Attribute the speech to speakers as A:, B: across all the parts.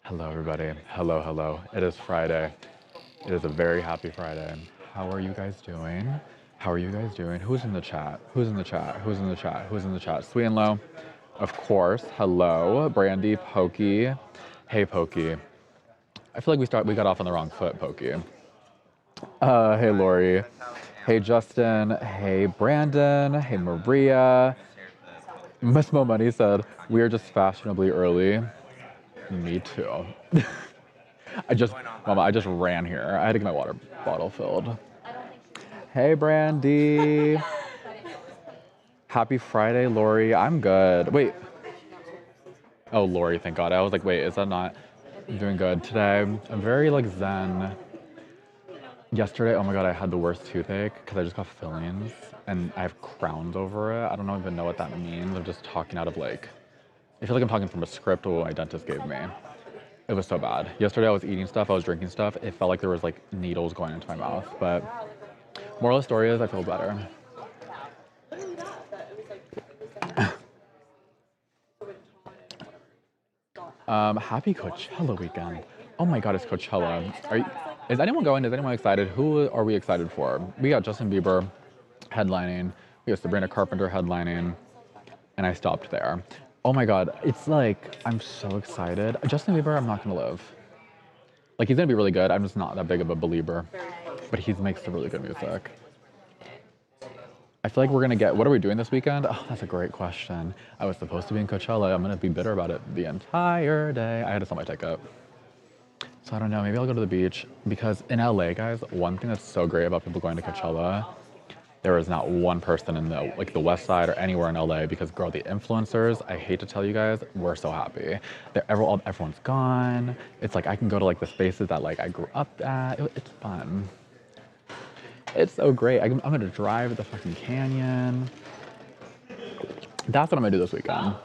A: Hello, everybody. Hello, hello. It is Friday. It is a very happy Friday. How are you guys doing? How are you guys doing? Who's in the chat? Who's in the chat? Who's in the chat? Who's in the chat? Sweet and Low, of course. Hello, Brandy, Pokey. Hey, Pokey. I feel like we got off on the wrong foot, Pokey. Hey, Lori. Hey, Justin. Hey, Brandon. Hey, Maria. Miss Mo Money said, we are just fashionably early. Me too. Mama, I just ran here. I had to get my water bottle filled. Hey, Brandy. Happy Friday, Lori. I'm good. Wait. Oh, Lori, thank God. I was like, wait, is that not? I'm doing good today. I'm very like zen. Yesterday, oh my God, I had the worst toothache because I just got fillings and I have crowns over it. I don't even know what that means. I'm just talking out of like, I feel like I'm talking from a script what my dentist gave me. It was so bad. Yesterday I was eating stuff, I was drinking stuff. It felt like there was like needles going into my mouth. But moral of the story is I feel better. Happy Coachella weekend. Oh my God, it's Coachella. Is anyone going? Is anyone excited? Who are we excited for? We got Justin Bieber headlining. We got Sabrina Carpenter headlining. And I stopped there. Oh my God, it's like, I'm so excited. Justin Bieber, I'm not gonna live. Like, he's gonna be really good. I'm just not that big of a believer. But he makes the really good music. I feel like we're gonna get, what are we doing this weekend? Oh, that's a great question. I was supposed to be in Coachella. I'm gonna be bitter about it the entire day. I had to sell my ticket. So I don't know, maybe I'll go to the beach. Because in LA, guys, one thing that's so great about people going to Coachella, there is not one person in the West Side or anywhere in LA because, girl, the influencers, I hate to tell you guys, we're so happy. Everyone's gone. It's like I can go to like the spaces that like I grew up at. It's fun. It's so great. I'm gonna drive the fucking canyon. That's what I'm gonna do this weekend.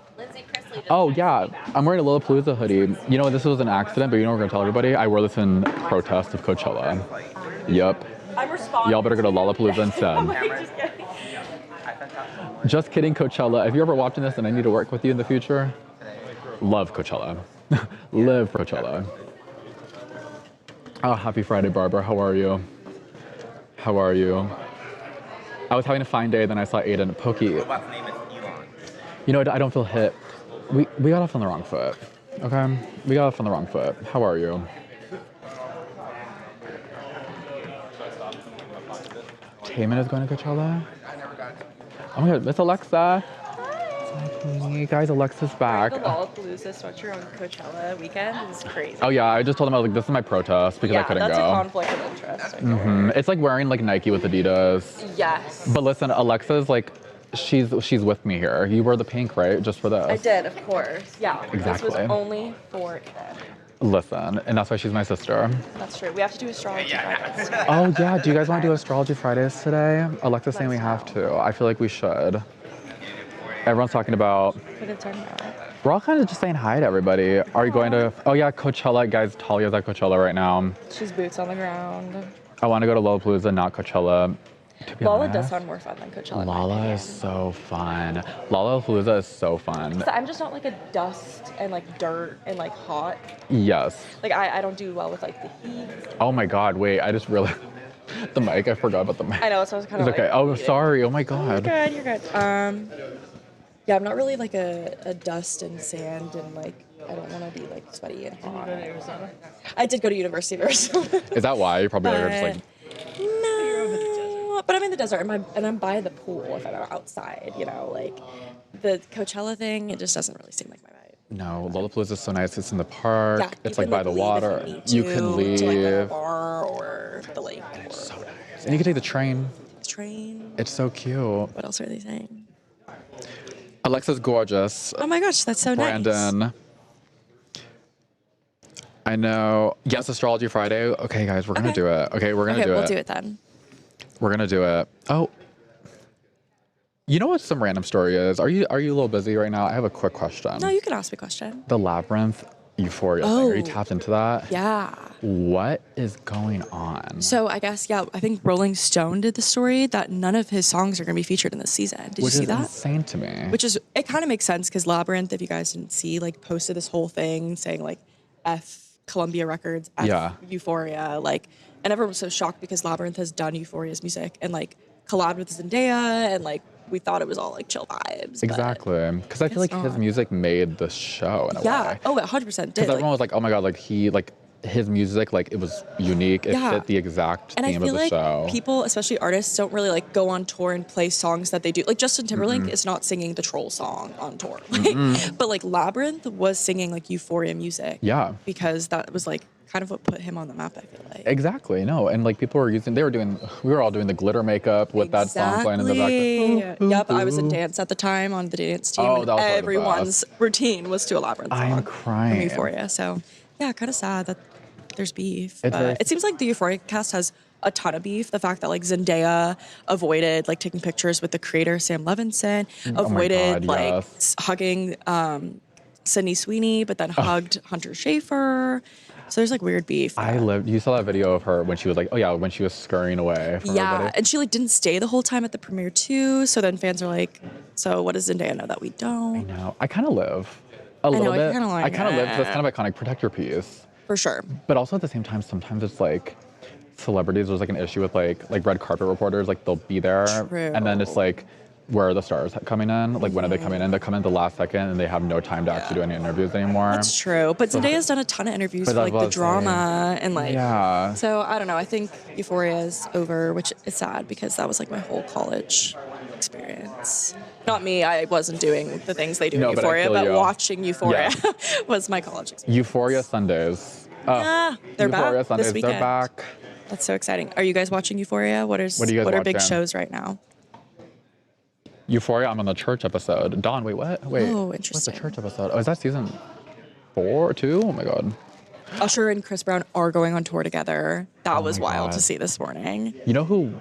A: Oh yeah, I'm wearing a Lollapalooza hoodie. You know, this was an accident, but you know we're gonna tell everybody? I wore this in protest of Coachella. Yep. Y'all better go to Lollapalooza instead. Just kidding, Coachella. If you're ever watching this and I need to work with you in the future, love Coachella. Live for Coachella. Oh, happy Friday, Barbara. How are you? How are you? I was having a fine day, then I saw Aiden Pokey. You know, I don't feel hit. We got off on the wrong foot, okay? We got off on the wrong foot. How are you? Taman is going to Coachella? Oh my God, Miss Alexa. Hi. Guys, Alexa's back.
B: The Lollapalooza sweatshirt on Coachella weekend is crazy.
A: Oh yeah, I just told them I was like, this is my protest because I couldn't go.
B: Yeah, that's a conflict of interest.
A: It's like wearing like Nike with Adidas.
B: Yes.
A: But listen, Alexa's like, she's with me here. You wore the pink, right? Just for this.
B: I did, of course. Yeah.
A: Exactly.
B: This was only for them.
A: Listen, and that's why she's my sister.
B: That's true. We have to do astrology Fridays.
A: Oh yeah, do you guys want to do astrology Fridays today? Alexa's saying we have to. I feel like we should. Everyone's talking about.
B: What are they talking about?
A: We're all kind of just saying hi to everybody. Are you going to? Oh yeah, Coachella, guys. Talia's at Coachella right now.
B: She's boots on the ground.
A: I want to go to Lollapalooza, not Coachella.
B: Lolla does sound more fun than Coachella.
A: Lolla is so fun. Lollapalooza is so fun.
B: So I'm just not like a dust and like dirt and like hot.
A: Yes.
B: Like I don't do well with like the heat.
A: Oh my God, wait, I just realized the mic, I forgot about the mic.
B: I know, so I was kind of
A: like, okay, oh, sorry, oh my God.
B: You're good. Yeah, I'm not really like a dust and sand and like, I don't want to be like sweaty and hot. Did you go to Arizona? I did go to University of Arizona.
A: Is that why? You probably are just like.
B: No, but I'm in the desert and I'm by the pool if I'm outside, you know, like the Coachella thing, it just doesn't really seem like my vibe.
A: No, Lollapalooza is so nice. It's in the park.
B: Yeah,
A: it's like by the water.
B: You
A: can leave.
B: To like a bar or the lake.
A: It's so nice. And you can take the train. It's so cute.
B: What else are they saying?
A: Alexa's gorgeous.
B: Oh my gosh, that's so
A: Brandon.
B: nice.
A: I know. Yes, Astrology Friday. Okay, guys, we're going to do it. Okay, we're going to do it.
B: Okay, we'll do it then.
A: We're going to do it. Oh. You know what some random story is? Are you a little busy right now? I have a quick question.
B: No, you can ask me a question.
A: The Labyrinth Euphoria thing. Are you tapped into that?
B: Yeah.
A: What is going on?
B: So I guess, yeah, I think Rolling Stone did the story that none of his songs are going to be featured in this season. Did you see that?
A: Which is insane to me.
B: Which is, it kind of makes sense because Labyrinth, if you guys didn't see, like posted this whole thing saying like F Columbia Records, F Euphoria, like, and everyone was so shocked because Labyrinth has done Euphoria's music and like collabed with Zendaya and like we thought it was all like chill vibes.
A: Exactly. Because I feel like his music made the show in a way.
B: Yeah. Oh, it 100% did.
A: Because everyone was like, oh my God, like his music, like it was unique. It fit the exact theme of the show.
B: And I feel like people, especially artists, don't really like go on tour and play songs that they do. Like Justin Timberlake is not singing the Troll song on tour. But like Labyrinth was singing like Euphoria music.
A: Yeah.
B: Because that was like kind of what put him on the map, I feel like.
A: Exactly. No. And like people were we were all doing the glitter makeup with that song playing in the back.
B: Yep. I was in dance at the time on the dance team.
A: Oh, that was
B: everyone's routine was to a Labyrinth song.
A: I'm crying.
B: From Euphoria. So yeah, kind of sad that there's beef.
A: But
B: it seems like the Euphoria cast has a ton of beef. The fact that like Zendaya avoided like taking pictures with the creator Sam Levinson, avoided hugging Sydney Sweeney, but then hugged Hunter Schafer. So there's like weird beef.
A: You saw that video of her when she was like, when she was scurrying away from everybody.
B: And she like didn't stay the whole time at the premiere too. So then fans are like, so what does Zendaya know that we don't?
A: I know. I kind of live a little bit. I kind of live because it's kind of iconic. Protect your peace.
B: For sure.
A: But also at the same time, sometimes it's like celebrities, there's like an issue with like red carpet reporters, like they'll be there.
B: True.
A: And then it's like, where are the stars coming in? Like when are they coming in? They come in the last second and they have no time to actually do any interviews anymore.
B: That's true. But Zendaya's done a ton of interviews for like the drama and like, so I don't know. I think Euphoria is over, which is sad because that was like my whole college experience. Not me, I wasn't doing the things they do in Euphoria, but watching Euphoria was my college experience.
A: Euphoria Sundays.
B: They're
A: Euphoria
B: back
A: Sundays,
B: this weekend.
A: they're back.
B: That's so exciting. Are you guys watching Euphoria? What are big shows right now?
A: Euphoria, I'm on the church episode. Dawn, wait, what? Wait.
B: Oh, interesting.
A: What's the church episode? Oh, is that season 4 or 2? Oh my God.
B: Usher and Chris Brown are going on tour together. That was wild to see this morning.
A: You know who?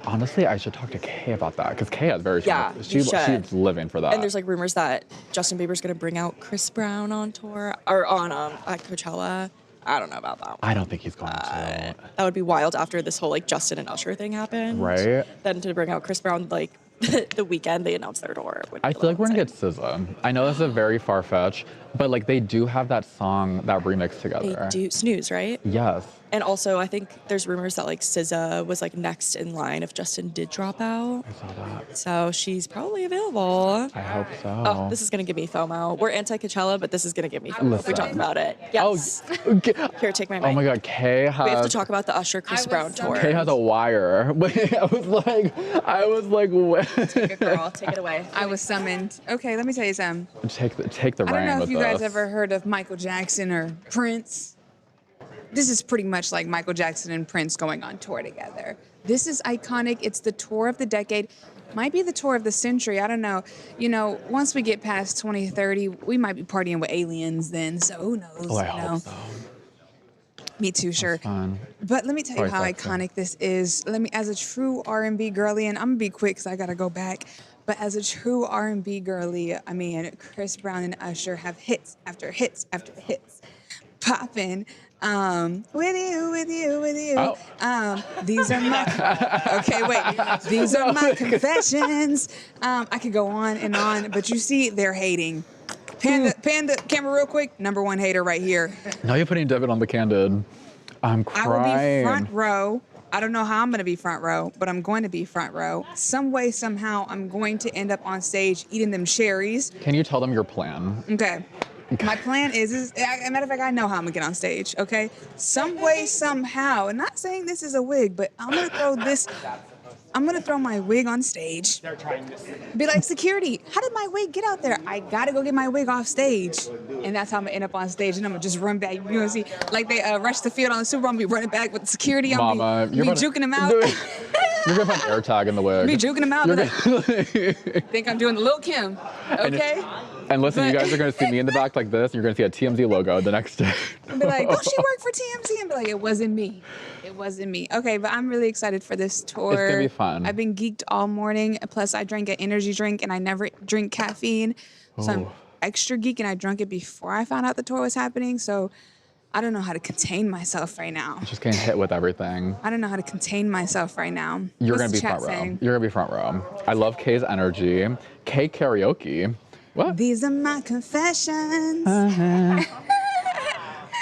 A: Honestly, I should talk to Kay about that because Kay has very strong. She's living for that.
B: And there's like rumors that Justin Bieber's going to bring out Chris Brown on tour or on at Coachella. I don't know about that one.
A: I don't think he's going to.
B: That would be wild after this whole like Justin and Usher thing happened.
A: Right.
B: Then to bring out Chris Brown like the weekend they announced their tour.
A: I feel like we're gonna get SZA. I know this is very far-fetched, but like they do have that song, that remix together.
B: They do. Snooze, right?
A: Yes.
B: And also, I think there's rumors that like SZA was like next in line if Justin did drop out.
A: I saw that.
B: So she's probably available.
A: I hope so.
B: Oh, this is gonna give me FOMO. We're anti-Coachella, but this is gonna give me FOMO if we talk about it. Yes. Here, take my mic.
A: Oh my God, Kay has.
B: We have to talk about the Usher Chris Brown tour.
A: Kay has a wire. Wait, I was like, what?
B: Take it, girl. Take it away.
C: I was summoned. Okay, let me tell you something.
A: Take the
C: I don't
A: reign
C: know
A: with
C: if you guys
A: this.
C: ever heard of Michael Jackson or Prince. This is pretty much like Michael Jackson and Prince going on tour together. This is iconic. It's the tour of the decade. Might be the tour of the century. I don't know. You know, once we get past 2030, we might be partying with aliens then. So who knows?
A: Oh, I hope so.
C: Me too, sure.
A: Fun.
C: But let me tell you how iconic this is. As a true R&B girly, and I'm gonna be quick because I gotta go back. But as a true R&B girly, I mean, Chris Brown and Usher have hits after hits after hits, popping. With you.
A: Oh.
C: These are my. Okay, wait. These are my confessions. I could go on and on, but you see, they're hating. Panda, camera real quick. Number 1 hater right here.
A: Now you're putting David on the candid. I'm crying.
C: I will be front row. I don't know how I'm going to be front row, but I'm going to be front row. Some way, somehow, I'm going to end up on stage eating them cherries.
A: Can you tell them your plan?
C: Okay. My plan is, as a matter of fact, I know how I'm going to get on stage, okay? Some way, somehow, and not saying this is a wig, but I'm going to throw my wig on stage. Be like, security, how did my wig get out there? I got to go get my wig off stage. And that's how I'm going to end up on stage. And I'm going to just run back. You're going to see, like they rush the field on the Super Bowl. I'm going to be running back with security. I'm going to be juking them out.
A: You're going to put an air tag in the wig.
C: Be juking them out. Think I'm doing the Lil' Kim. Okay?
A: And listen, you guys are going to see me in the back like this. You're going to see a TMZ logo the next day.
C: And be like, don't she work for TMZ? And be like, it wasn't me. It wasn't me. Okay, but I'm really excited for this tour.
A: It's going to be fun.
C: I've been geeked all morning. Plus, I drank an energy drink, and I never drink caffeine. So extra geek and I drunk it before I found out the tour was happening. So I don't know how to contain myself right now.
A: Just getting hit with everything.
C: I don't know how to contain myself right now.
A: You're going to be front row. You're going to be front row. I love Kay's energy. Kay karaoke. What?
C: These are my confessions.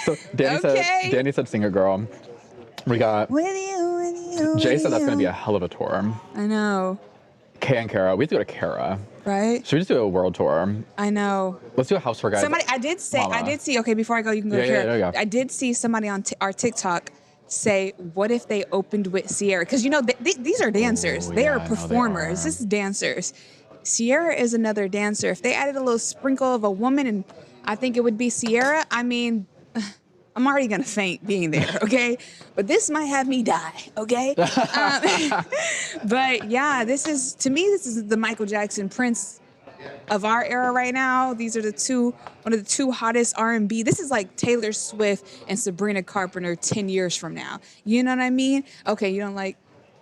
A: So Danny said singer girl. We got
C: with you.
A: Jay said that's gonna be a hell of a tour.
C: I know.
A: Kay and Kara, we have to go to Kara.
C: Right?
A: Should we just do a world tour?
C: I know.
A: Let's do a house tour, guys.
C: I did see, okay, before I go, you can go to Kara.
A: Yeah.
C: I did see somebody on our TikTok say, what if they opened with Sierra? Because, you know, these are dancers. They are performers. This is dancers. Sierra is another dancer. If they added a little sprinkle of a woman, and I think it would be Sierra, I mean, I'm already going to faint being there, okay? But this might have me die, okay? But yeah, this is the Michael Jackson, Prince of our era right now. These are one of the two hottest R&B. This is like Taylor Swift and Sabrina Carpenter 10 years from now. You know what I mean? Okay, you don't like...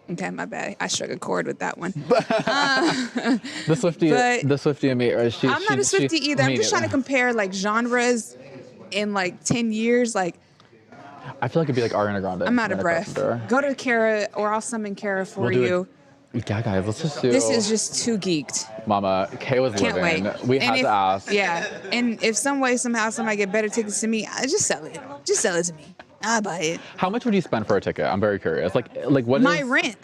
C: Okay, my bad. I struck a chord with that one.
A: The Swiftie and me.
C: I'm not a Swiftie either. I'm just trying to compare like genres in like 10 years. Like,
A: I feel like it'd be like Ariana Grande.
C: I'm out of breath. Go to Kara, or I'll summon Kara for you.
A: Yeah, guys, let's just do.
C: This is just too geeked.
A: Mama, Kay was
C: Can't
A: living.
C: wait.
A: We had to ask.
C: Yeah, and if some way somehow somebody get better tickets to me, just sell it. Just sell it to me. I'll buy it.
A: How much would you spend for a ticket? I'm very curious. Like what
C: my
A: is
C: rent?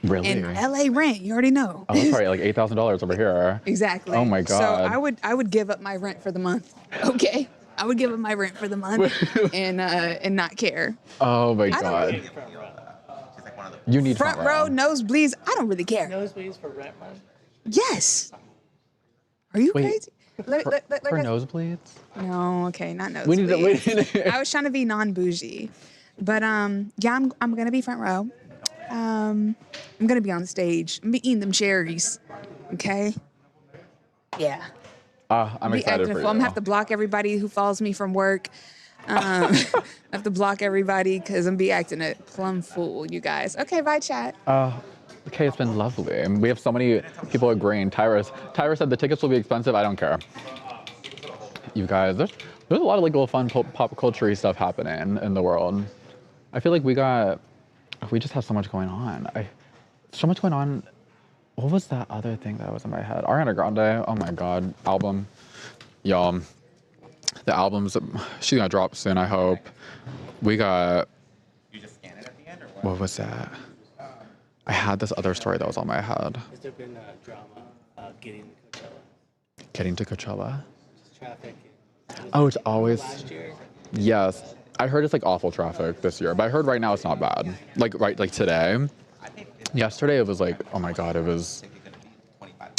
A: Really?
C: In LA rent, you already know.
A: Oh, that's right, like $8,000 over here.
C: Exactly.
A: Oh my God.
C: So I would give up my rent for the month. Okay. I would give up my rent for the month and not care.
A: Oh my God. You need
C: front row, nosebleeds. I don't really care.
D: Nosebleeds for rent month?
C: Yes. Are you crazy?
A: For nosebleeds?
C: No, okay, not nosebleeds. I was trying to be non-bougie, but yeah, I'm gonna be front row. I'm gonna be on stage. I'm gonna be eating them cherries. Okay. Yeah.
A: I'm excited for you.
C: I'm gonna have to block everybody who follows me from work. I have to block everybody because I'm be acting a plum fool, you guys. Okay, bye, chat.
A: Okay, it's been lovely. We have so many people agreeing. Tyra said the tickets will be expensive. I don't care. You guys, there's a lot of like little fun pop culture stuff happening in the world. I feel like we just have so much going on. So much going on. What was that other thing that was in my head? Ariana Grande. Oh my God, album. Y'all, the album's she's gonna drop soon. I hope. We got.
E: You just scan it at the end, or what?
A: What was that? I had this other story that was on my head.
D: Has there been a drama getting to Coachella?
A: Getting to Coachella?
D: Just traffic.
A: Oh, it's always.
D: Last year?
A: Yes. I heard it's like awful traffic this year, but I heard right now it's not bad. Like today. Yesterday it was like, oh my God, it was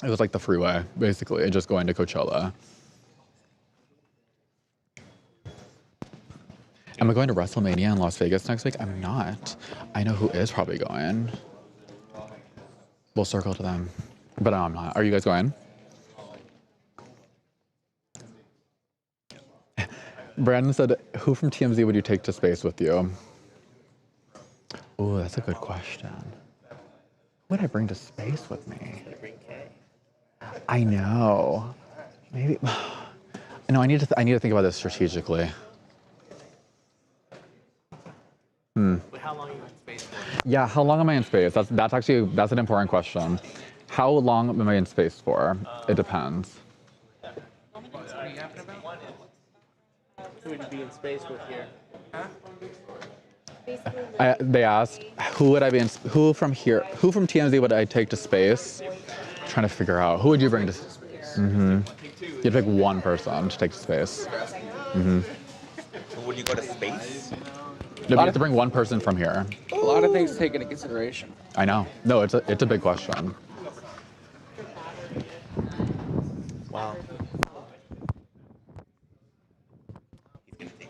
A: like the freeway, basically, and just going to Coachella. Am I going to Wrestlemania in Las Vegas next week? I'm not. I know who is probably going. We'll circle to them. But I'm not. Are you guys going? Brandon said, who from TMZ would you take to space with you? Oh, that's a good question. Who would I bring to space with me? I know. Maybe. No, I need to think about this strategically.
D: How long are you in space for?
A: Yeah, how long am I in space? That's an important question. How long am I in space for? It depends.
D: Who would you be in space with here?
A: They asked, who from TMZ would I take to space? I'm trying to figure out, who would you bring to space? You'd pick one person to take to space.
E: Would you go to space?
A: No, you have to bring one person from here.
F: A lot of things to take into consideration.
A: I know. No, it's a big question.
E: Wow. He's gonna take it.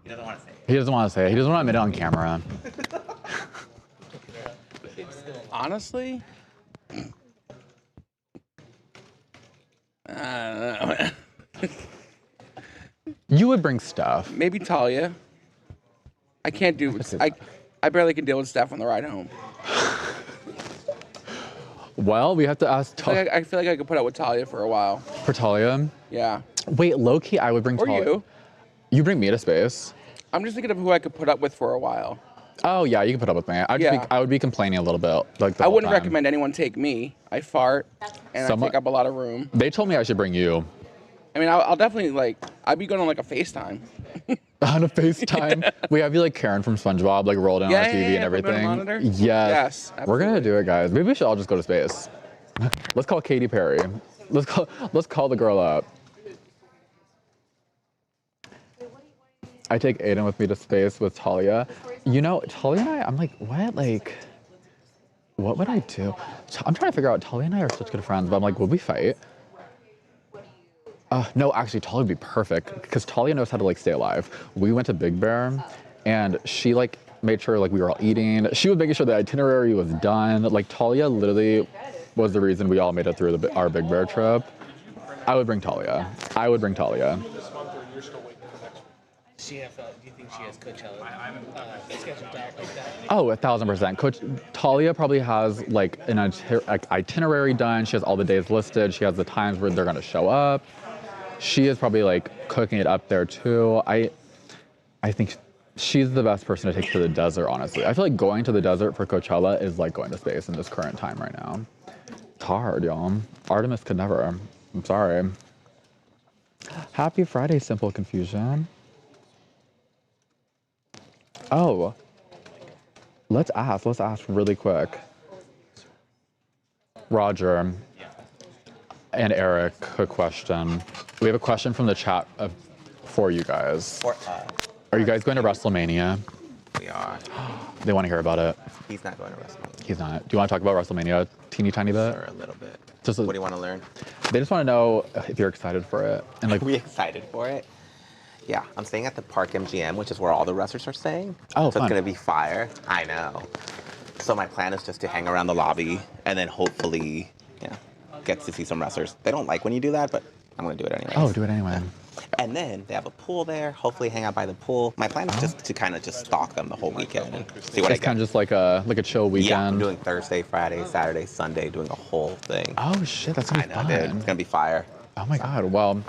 E: He doesn't want to say it.
A: He doesn't want to say it. He doesn't want to admit it on camera.
F: Honestly, I don't know.
A: You would bring Steph.
F: Maybe Talia. I can't do. I barely can deal with Steph on the ride home.
A: Well, we have to ask
F: I feel like I could put up with Talia for a while.
A: for Talia.
F: Yeah.
A: Wait, low-key, I would bring
F: Or
A: Talia.
F: you.
A: You bring me to space.
F: I'm just thinking of who I could put up with for a while.
A: Oh, yeah, you can put up with me. I would be complaining a little bit. Like the
F: I
A: whole
F: wouldn't
A: time.
F: recommend anyone take me. I fart, and I take up a lot of room.
A: They told me I should bring you.
F: I mean, I'll definitely, like, I'd be going on, like, a FaceTime.
A: On a FaceTime. We have you like Karen from SpongeBob, like rolled in on the TV and
F: put me on a
A: everything.
F: monitor.
A: Yes. We're gonna do it, guys. Maybe we should all just go to space. Let's call Katy Perry. Let's call the girl up. I take Aiden with me to space with Talia. You know, Talia and I'm like, what? Like, what would I do? I'm trying to figure out, Talia and I are such good friends, but I'm like, would we fight? No, actually, Talia would be perfect because Talia knows how to like stay alive. We went to Big Bear, and she like made sure like we were all eating. She was making sure the itinerary was done. Like Talia literally was the reason we all made it through our Big Bear trip. I would bring Talia. I would bring Talia.
D: Do you think she has Coachella scheduled out like that?
A: Oh, 1,000%. Talia probably has like an itinerary done. She has all the days listed. She has the times where they're gonna show up. She is probably like cooking it up there too. I think she's the best person to take to the desert, honestly. I feel like going to the desert for Coachella is like going to space in this current time right now. It's hard, y'all. Artemis could never. I'm sorry. Happy Friday, Simple Confusion. Oh, let's ask really quick. Roger and Eric, quick question. We have a question from the chat for you guys. Are you guys going to Wrestlemania?
E: We are.
A: They want to hear about it.
E: He's not going to Wrestlemania.
A: He's not. Do you want to talk about Wrestlemania a teeny tiny bit?
E: Or a little bit.
A: Just
E: What do you want to learn?
A: They just want to know if you're excited for it. And like,
E: Are we excited for it? Yeah, I'm staying at the Park MGM, which is where all the wrestlers are staying.
A: Oh,
E: so
A: fun.
E: it's gonna be fire. I know. So my plan is just to hang around the lobby and then hopefully, get to see some wrestlers. They don't like when you do that, but I'm gonna do it anyway.
A: oh, do it anyway.
E: And then they have a pool there. Hopefully, hang out by the pool. My plan is just to kind of just stalk them the whole weekend and see what I
A: It's
E: get.
A: kind of just like a chill weekend.
E: Yeah, I'm doing Thursday, Friday, Saturday, Sunday, doing a whole thing.
A: Oh shit, that's gonna
E: I
A: be
E: know,
A: fun.
E: dude. It's gonna be fire.
A: Oh my god. Well,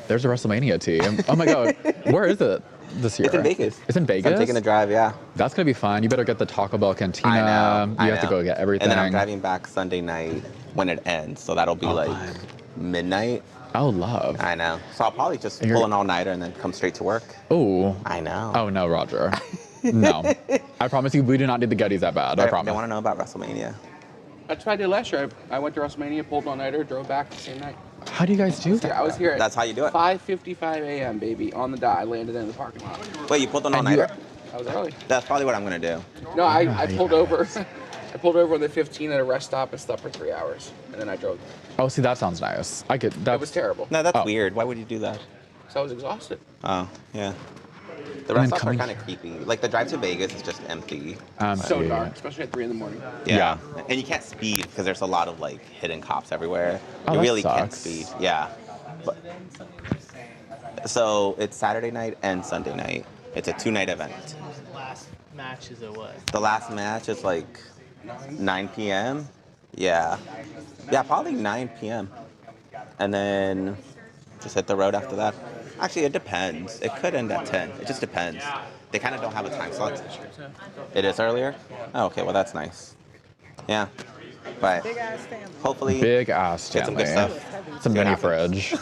A: there's a WrestleMania team. Oh my god. Where is it this year?
E: It's in Vegas.
A: It's in Vegas?
E: So I'm taking a drive, yeah.
A: That's gonna be fun. You better get the Taco Bell Cantina.
E: I know.
A: You have to go get everything.
E: And then I'm driving back Sunday night when it ends, so that'll be like
A: fun.
E: midnight.
A: Oh, love.
E: I know. So I'll probably just
A: You're-
E: pull an all-nighter and then come straight to work.
A: Oh.
E: I know.
A: Oh no, Roger. No. I promise you, we do not need the Gettys that bad. I
E: They
A: promise.
E: want to know about WrestleMania.
F: That's what I did last year. I went to WrestleMania, pulled all-nighter, drove back the same night.
A: How do you guys do that?
F: I was here at
E: That's how you do it.
F: 5:55 a.m., baby, on the dot. I landed in the parking lot.
E: Wait, you pulled an
A: And you-
E: all-nighter?
F: I was early.
E: That's probably what I'm gonna do.
F: No, I pulled over. I pulled over on the 15 at a rest stop and slept for 3 hours, and then I drove.
A: Oh, see, that sounds nice. I could.
F: It
A: That
F: was terrible.
E: No, that's
A: Oh.
E: weird. Why would you do that?
F: So I was exhausted.
E: Oh, yeah. The
A: then
E: rest stops are
A: coming-
E: kind of creepy. Like the drive to Vegas is just empty.
F: So
A: yeah.
F: dark, especially at 3 in the morning.
A: Yeah.
E: And you can't speed because there's a lot of like hidden cops everywhere.
A: Oh,
E: you
A: that
E: really can't
A: sucks.
E: speed. Yeah. But, so it's Saturday night and Sunday night. It's a 2-night event.
D: Last match is at what?
E: The last match is like 9 p.m. Yeah. Yeah, probably 9 p.m. And then just hit the road after that. Actually, it depends. It could end at 10. It just depends. They kind of don't have a time slot. It is earlier? Oh, okay. Well, that's nice. Yeah. But hopefully
A: Big ass
E: get some
A: Stanley.
E: good stuff.
A: It's a
E: See what
A: mini
E: happens.
A: fridge.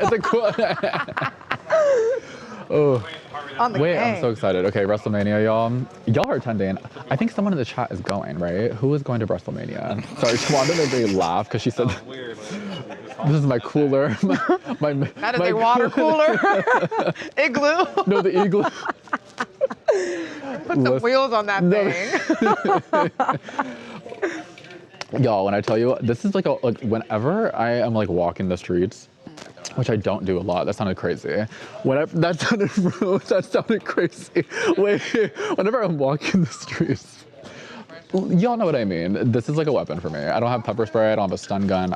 A: It's a cool. Oh.
G: On the
A: Wait,
G: gang.
A: I'm so excited. Okay, WrestleMania, y'all. Y'all are attending. I think someone in the chat is going, right? Who is going to WrestleMania? Sorry, Tawanda made me laugh because she said, this is my cooler. my,
G: That is a water cooler. Igloo.
A: No, the igloo.
G: Put some wheels on that thing.
A: Y'all, when I tell you, this is like whenever I am like walking the streets, which I don't do a lot. That sounded crazy. That sounded crazy. Wait, whenever I'm walking the streets, y'all know what I mean. This is like a weapon for me. I don't have pepper spray. I don't have a stun gun.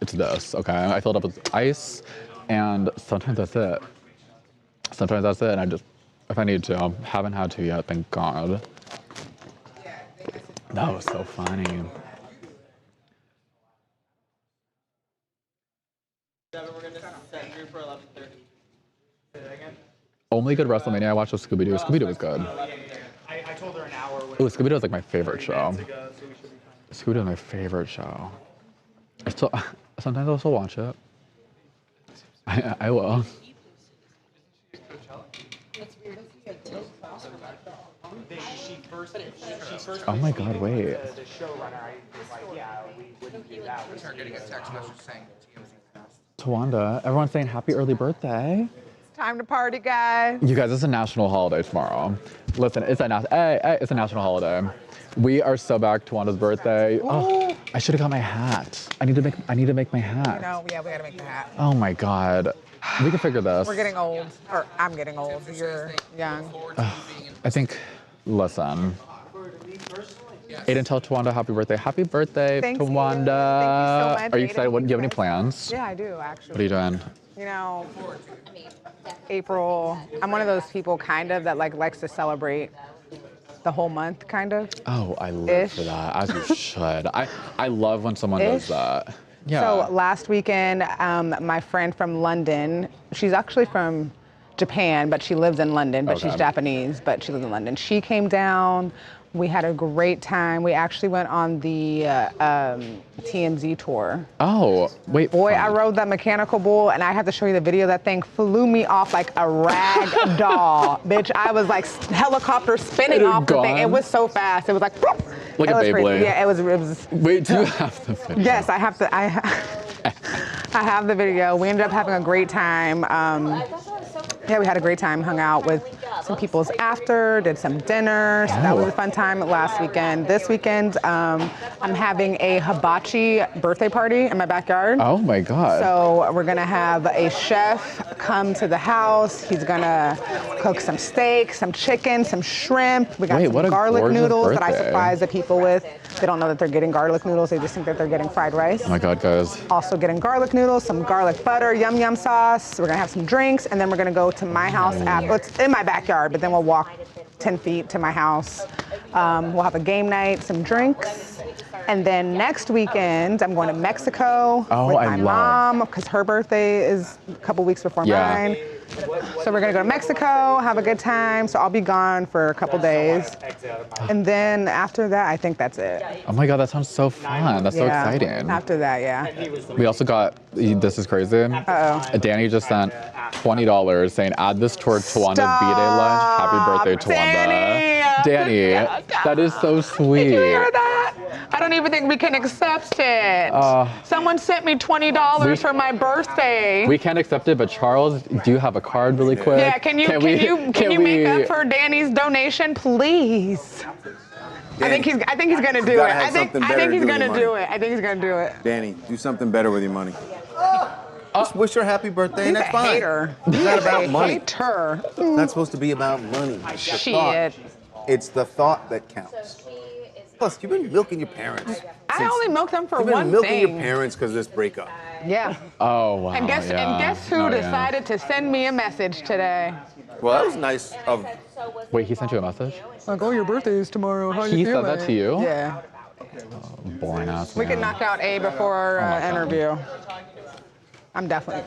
A: It's this, okay? I fill it up with ice, and sometimes that's it. Sometimes that's it, and I just, if I need to, haven't had to yet, thank God. That was so funny. Only good WrestleMania I watched was Scooby-Doo. Scooby-Doo was good.
D: I told her an hour.
A: Ooh, Scooby-Doo was like my favorite show. Scooby-Doo is my favorite show. Sometimes I'll still watch it. I will. Oh my God, wait.
D: The showrunner, I was like, yeah, we wouldn't do that. We
F: Start getting a text message saying TMZ passed.
A: Tawanda, everyone's saying happy early birthday.
G: Time to party, guys.
A: You guys, it's a national holiday tomorrow. Listen, it's a it's a national holiday. We are so back. Tawanda's birthday. Oh, I should have got my hat. I need to make my hat.
G: No, yeah, we gotta make the hat.
A: Oh my God. We can figure this.
G: We're getting old, or I'm getting old. You're young.
A: I think, listen. Aiden, tell Tawanda happy birthday. Happy birthday,
G: Thanks,
A: Tawanda.
G: Thank you so much.
A: Are you excited? Do you have any plans?
G: Yeah, I do, actually.
A: What are you doing?
G: You know, April, I'm one of those people kind of that likes to celebrate the whole month, kind of.
A: Oh, I live for that, as you should. I love when someone does that. Yeah.
G: So last weekend, my friend from London, she's actually from Japan, but she lives in London, but she's Japanese, but she lives in London. She came down. We had a great time. We actually went on the TMZ tour.
A: Oh, wait.
G: Boy, I rode that mechanical bull, and I have to show you the video. That thing flew me off like a rag doll. Bitch, I was like helicopter spinning off the thing. It was so fast. It was like
A: a Beyblade.
G: Crazy. Yeah, it was.
A: Wait, do you have the video?
G: Yes, I have to. I have the video. We ended up having a great time. Yeah, we had a great time, hung out with some people's after, did some dinner. So that was a fun time last weekend. This weekend, I'm having a hibachi birthday party in my backyard.
A: Oh my God.
G: So we're gonna have a chef come to the house. He's gonna cook some steak, some chicken, some shrimp. We got some garlic noodles that I surprise the people with. They don't know that they're getting garlic noodles. They just think that they're getting fried rice.
A: Oh my God, guys.
G: Also getting garlic noodles, some garlic butter, yum yum sauce. We're gonna have some drinks, and then we're gonna go to my house. It's in my backyard, but then we'll walk 10 feet to my house. We'll have a game night, some drinks. And then next weekend, I'm going to Mexico with my mom, because her birthday is a couple weeks before mine. So we're gonna go to Mexico, have a good time. So I'll be gone for a couple days. And then after that, I think that's it.
A: Oh my God, that sounds so fun. That's so exciting.
G: After that, yeah.
A: We also got, this is crazy.
G: Uh-oh.
A: Danny just sent $20 saying, add this toward Tawanda's B-Day lunch. Happy birthday, Tawanda. Danny, that is so sweet.
G: Did you hear that? I don't even think we can accept it. Someone sent me $20 for my birthday.
A: We can't accept it, but Charles, do you have a card really quick?
G: Yeah, can you make up for Danny's donation, please? Danny, I think he's gonna do it. I think he's gonna do it. I think he's gonna do it.
H: Danny, do something better with your money. Just wish her happy birthday, and that's fine.
G: Hater.
H: It's not about money.
G: Hater.
H: It's not supposed to be about money.
G: Shit.
H: It's the thought that counts. Plus, you've been milking your parents.
G: I only milked them for one thing.
H: You've been milking your parents because of this breakup.
G: Yeah.
A: Oh, wow.
G: And guess who decided to send me a message today?
H: Well, that was nice of...
A: Wait, he sent you a message?
G: Like, oh, your birthday is tomorrow. How you
A: He
G: feeling?
A: said that to you?
G: Yeah.
A: Oh, boring ass.
G: We can knock out A before our interview. I'm definitely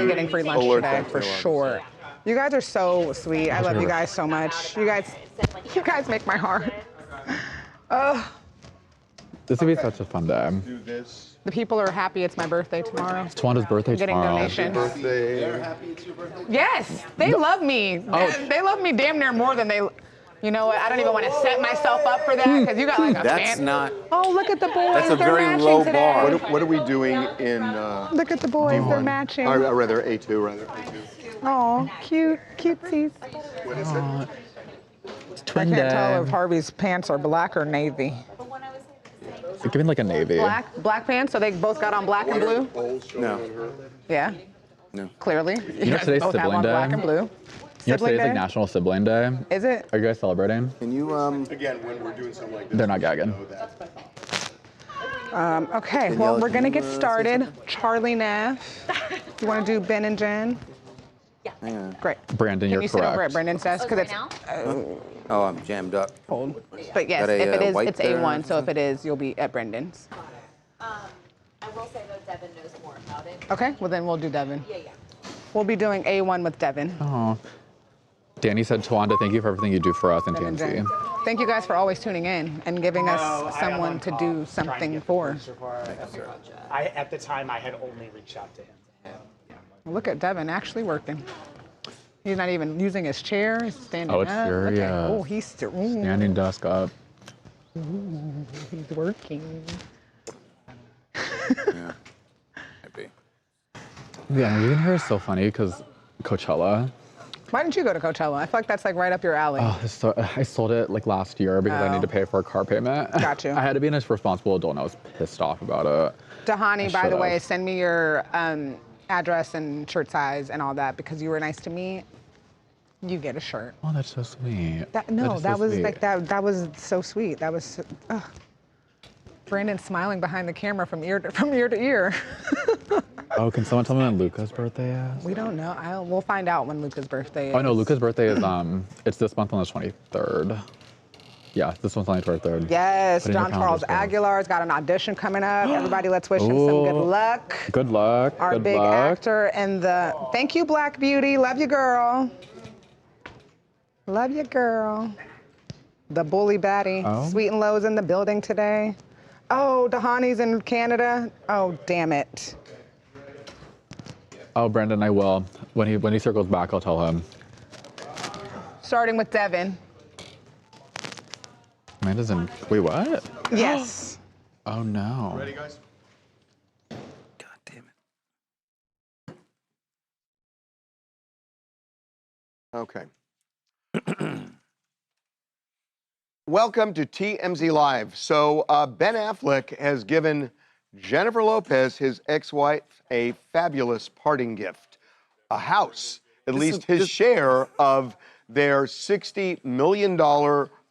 G: getting free lunch today, for sure. You guys are so sweet. I love you guys so much. You guys make my heart.
A: This would be such a fun day.
G: The people are happy it's my birthday tomorrow.
A: It's Tawanda's birthday tomorrow.
G: Getting donations. Yes, they love me. They love me damn near more than they. You know what? I don't even want to set myself up for that because you got like a
H: That's not.
G: Oh, look at the boys.
H: That's a
G: they're
H: very
G: matching
H: low
G: today.
H: bar.
I: What are we doing in?
G: Look at the boys. They're matching.
I: Or rather, A2, rather.
G: Oh, cute, cutesies.
I: What is it?
A: It's
G: I
A: twin
G: can't
A: day.
G: tell if Harvey's pants are black or navy.
A: Give me like a navy.
G: Black pants. So they both got on black and blue.
H: No.
G: Yeah.
H: No.
G: Clearly.
A: You know
G: guys
A: today's
G: both have
A: sibling
G: on
A: day?
G: black and blue.
A: You know
G: Sibling
A: today's like
G: day?
A: National Sibling Day?
G: Is it?
A: Are you guys celebrating?
H: Can you
I: Again, when we're doing something like this,
A: They're not gagging.
G: Okay, well, we're going to get started. Charlie Neff. You want to do Ben and Jen?
H: hang on.
G: Great.
A: Brandon,
G: Can
A: you're
G: you sit over at
A: correct.
G: Brendan's desk? Because it's
H: Oh, I'm jammed up.
G: cold. But yes,
H: Got a,
G: if it is,
H: white
G: it's
H: there?
G: A1. So if it is, you'll be at Brendan's.
J: I will say though, Devin knows more about it.
G: Okay, well then we'll do Devin.
J: Yeah, yeah.
G: We'll be doing A1 with Devin.
A: Oh. Danny said, Tawanda, thank you for everything you do for us in
G: Devin
A: TMZ.
G: Jen. Thank you guys for always tuning in and giving us someone to do something for.
K: At the time, I had only reached out to him.
G: Look at Devin actually working. He's not even using his chair. He's standing
A: Oh, it's
G: up.
A: serious.
G: Oh, he's
A: Standing desk up.
G: Ooh, he's working.
H: Yeah. Maybe.
A: Yeah, moving here is so funny because Coachella.
G: Why didn't you go to Coachella? I feel like that's like right up your alley.
A: Oh, I sold it like last year because I need to pay for a car payment.
G: Got you.
A: I had to be a responsible adult and I was pissed off about it.
G: Dahani, by the way,
A: should've.
G: send me your address and shirt size and all that because you were nice to me. You get a shirt.
A: Oh, that's so sweet.
G: That was like that was so sweet. That was Brandon smiling behind the camera from ear to ear.
A: Oh, can someone tell me when Luca's birthday is?
G: We don't know. We'll find out when Luca's birthday is.
A: Oh no, Luca's birthday is it's this month on the 23rd. Yeah, this one's on the 23rd.
G: Yes,
A: Put in your
G: John Charles
A: calendars, girl.
G: Aguilar's got an audition coming up. Everybody, let's wish him some good luck.
A: Good luck.
G: Our
A: good
G: big
A: luck.
G: actor and the. Thank you, Black Beauty. Love you, girl. Love you, girl. The bully baddie.
A: Oh.
G: Sweet and Low's in the building today. Oh, Dahani's in Canada. Oh, damn it.
A: Oh, Brandon, I will. When he circles back, I'll tell him.
G: Starting with Devin.
A: Amanda's in. Wait, what?
G: Yes.
A: Oh no.
I: Ready, guys?
H: God damn it.
I: Okay. Welcome to TMZ Live. So Ben Affleck has given Jennifer Lopez, his ex-wife, a fabulous parting gift. A house, at least his share of their $60 million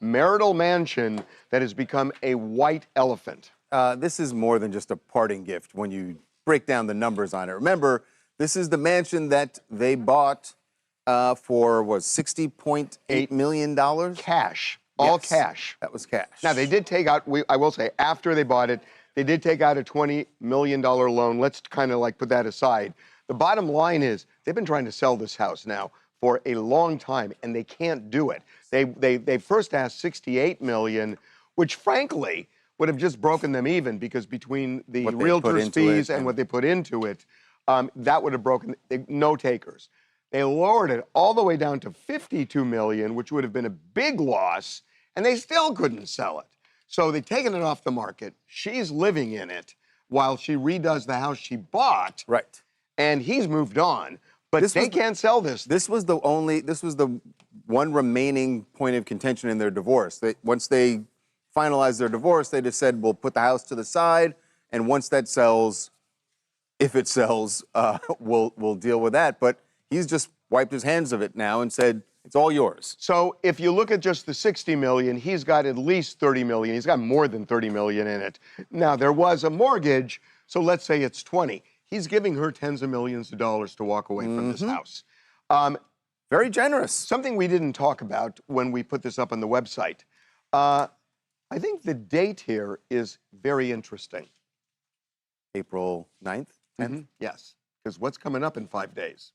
I: marital mansion that has become a white elephant.
H: This is more than just a parting gift when you break down the numbers on it. Remember, this is the mansion that they bought for, what, $60.8 million?
I: Cash. All cash.
H: That was cash.
I: Now, they did take out, I will say, after they bought it, they did take out a $20 million loan. Let's kind of like put that aside. The bottom line is they've been trying to sell this house now for a long time, and they can't do it. They first asked $68 million, which frankly would have just broken them even because between the realtor's fees and what they put into it, that would have broken, no takers. They lowered it all the way down to $52 million, which would have been a big loss, and they still couldn't sell it. So they've taken it off the market. She's living in it while she redoes the house she bought.
H: Right.
I: And he's moved on. But they can't sell this.
H: This was the one remaining point of contention in their divorce. Once they finalized their divorce, they just said, we'll put the house to the side, and once that sells, if it sells, we'll deal with that. But he's just wiped his hands of it now and said, it's all yours.
I: So if you look at just the $60 million, he's got at least $30 million. He's got more than $30 million in it. Now, there was a mortgage, so let's say it's 20. He's giving her tens of millions of dollars to walk away from this house.
H: Very generous.
I: Something we didn't talk about when we put this up on the website. I think the date here is very interesting.
H: April 9th, 10th?
I: Yes, because what's coming up in 5 days?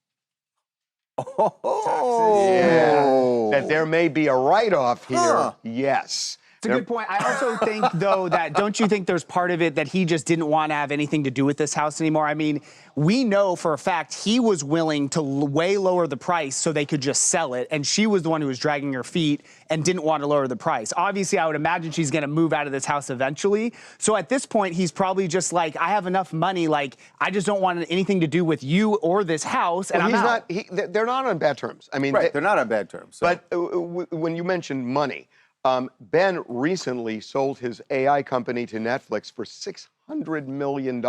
H: Oh.
I: Yeah, that there may be a write-off here. Yes.
K: It's a good point. I also think, though, that don't you think there's part of it that he just didn't want to have anything to do with this house anymore? I mean, we know for a fact he was willing to way lower the price so they could just sell it, and she was the one who was dragging her feet and didn't want to lower the price. Obviously, I would imagine she's going to move out of this house eventually. So at this point, he's probably just like, I have enough money. Like, I just don't want anything to do with you or this house, and
I: Well,
K: I'm out.
I: they're not on bad terms. I mean,
H: Right, they're not on bad terms. So.
I: But when you mentioned money, Ben recently sold his AI company to Netflix for $600 million.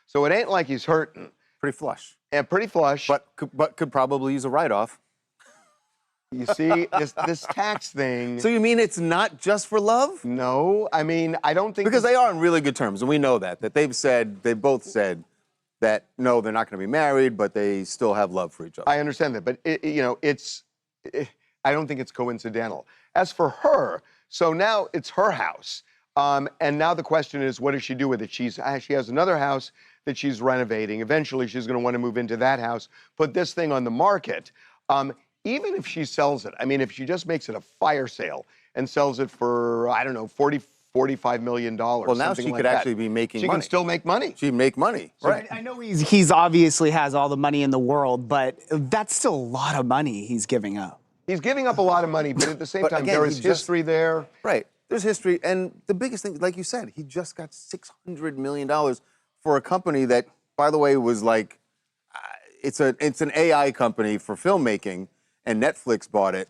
I: So it ain't like he's hurting.
H: Pretty flush.
I: And pretty flush.
H: But could probably use a write-off.
I: You see, this tax thing.
H: So you mean it's not just for love?
I: No, I mean, I don't think...
H: Because they are on really good terms, and we know that they both said that, no, they're not going to be married, but they still have love for each other.
I: I understand that, but, I don't think it's coincidental. As for her, so now it's her house. And now the question is, what does she do with it? She has another house that she's renovating. Eventually, she's going to want to move into that house, put this thing on the market. Even if she sells it, I mean, if she just makes it a fire sale and sells it for, I don't know, $45 million.
H: Well, now she could actually be making money.
I: She can still make money.
H: She'd make money, right?
K: I know he's obviously has all the money in the world, but that's still a lot of money he's giving up.
I: He's giving up a lot of money, but at the same time,
H: again,
I: there is history there.
H: Right. There's history. And the biggest thing, like you said, he just got $600 million for a company that, by the way, was like, it's an AI company for filmmaking, and Netflix bought it.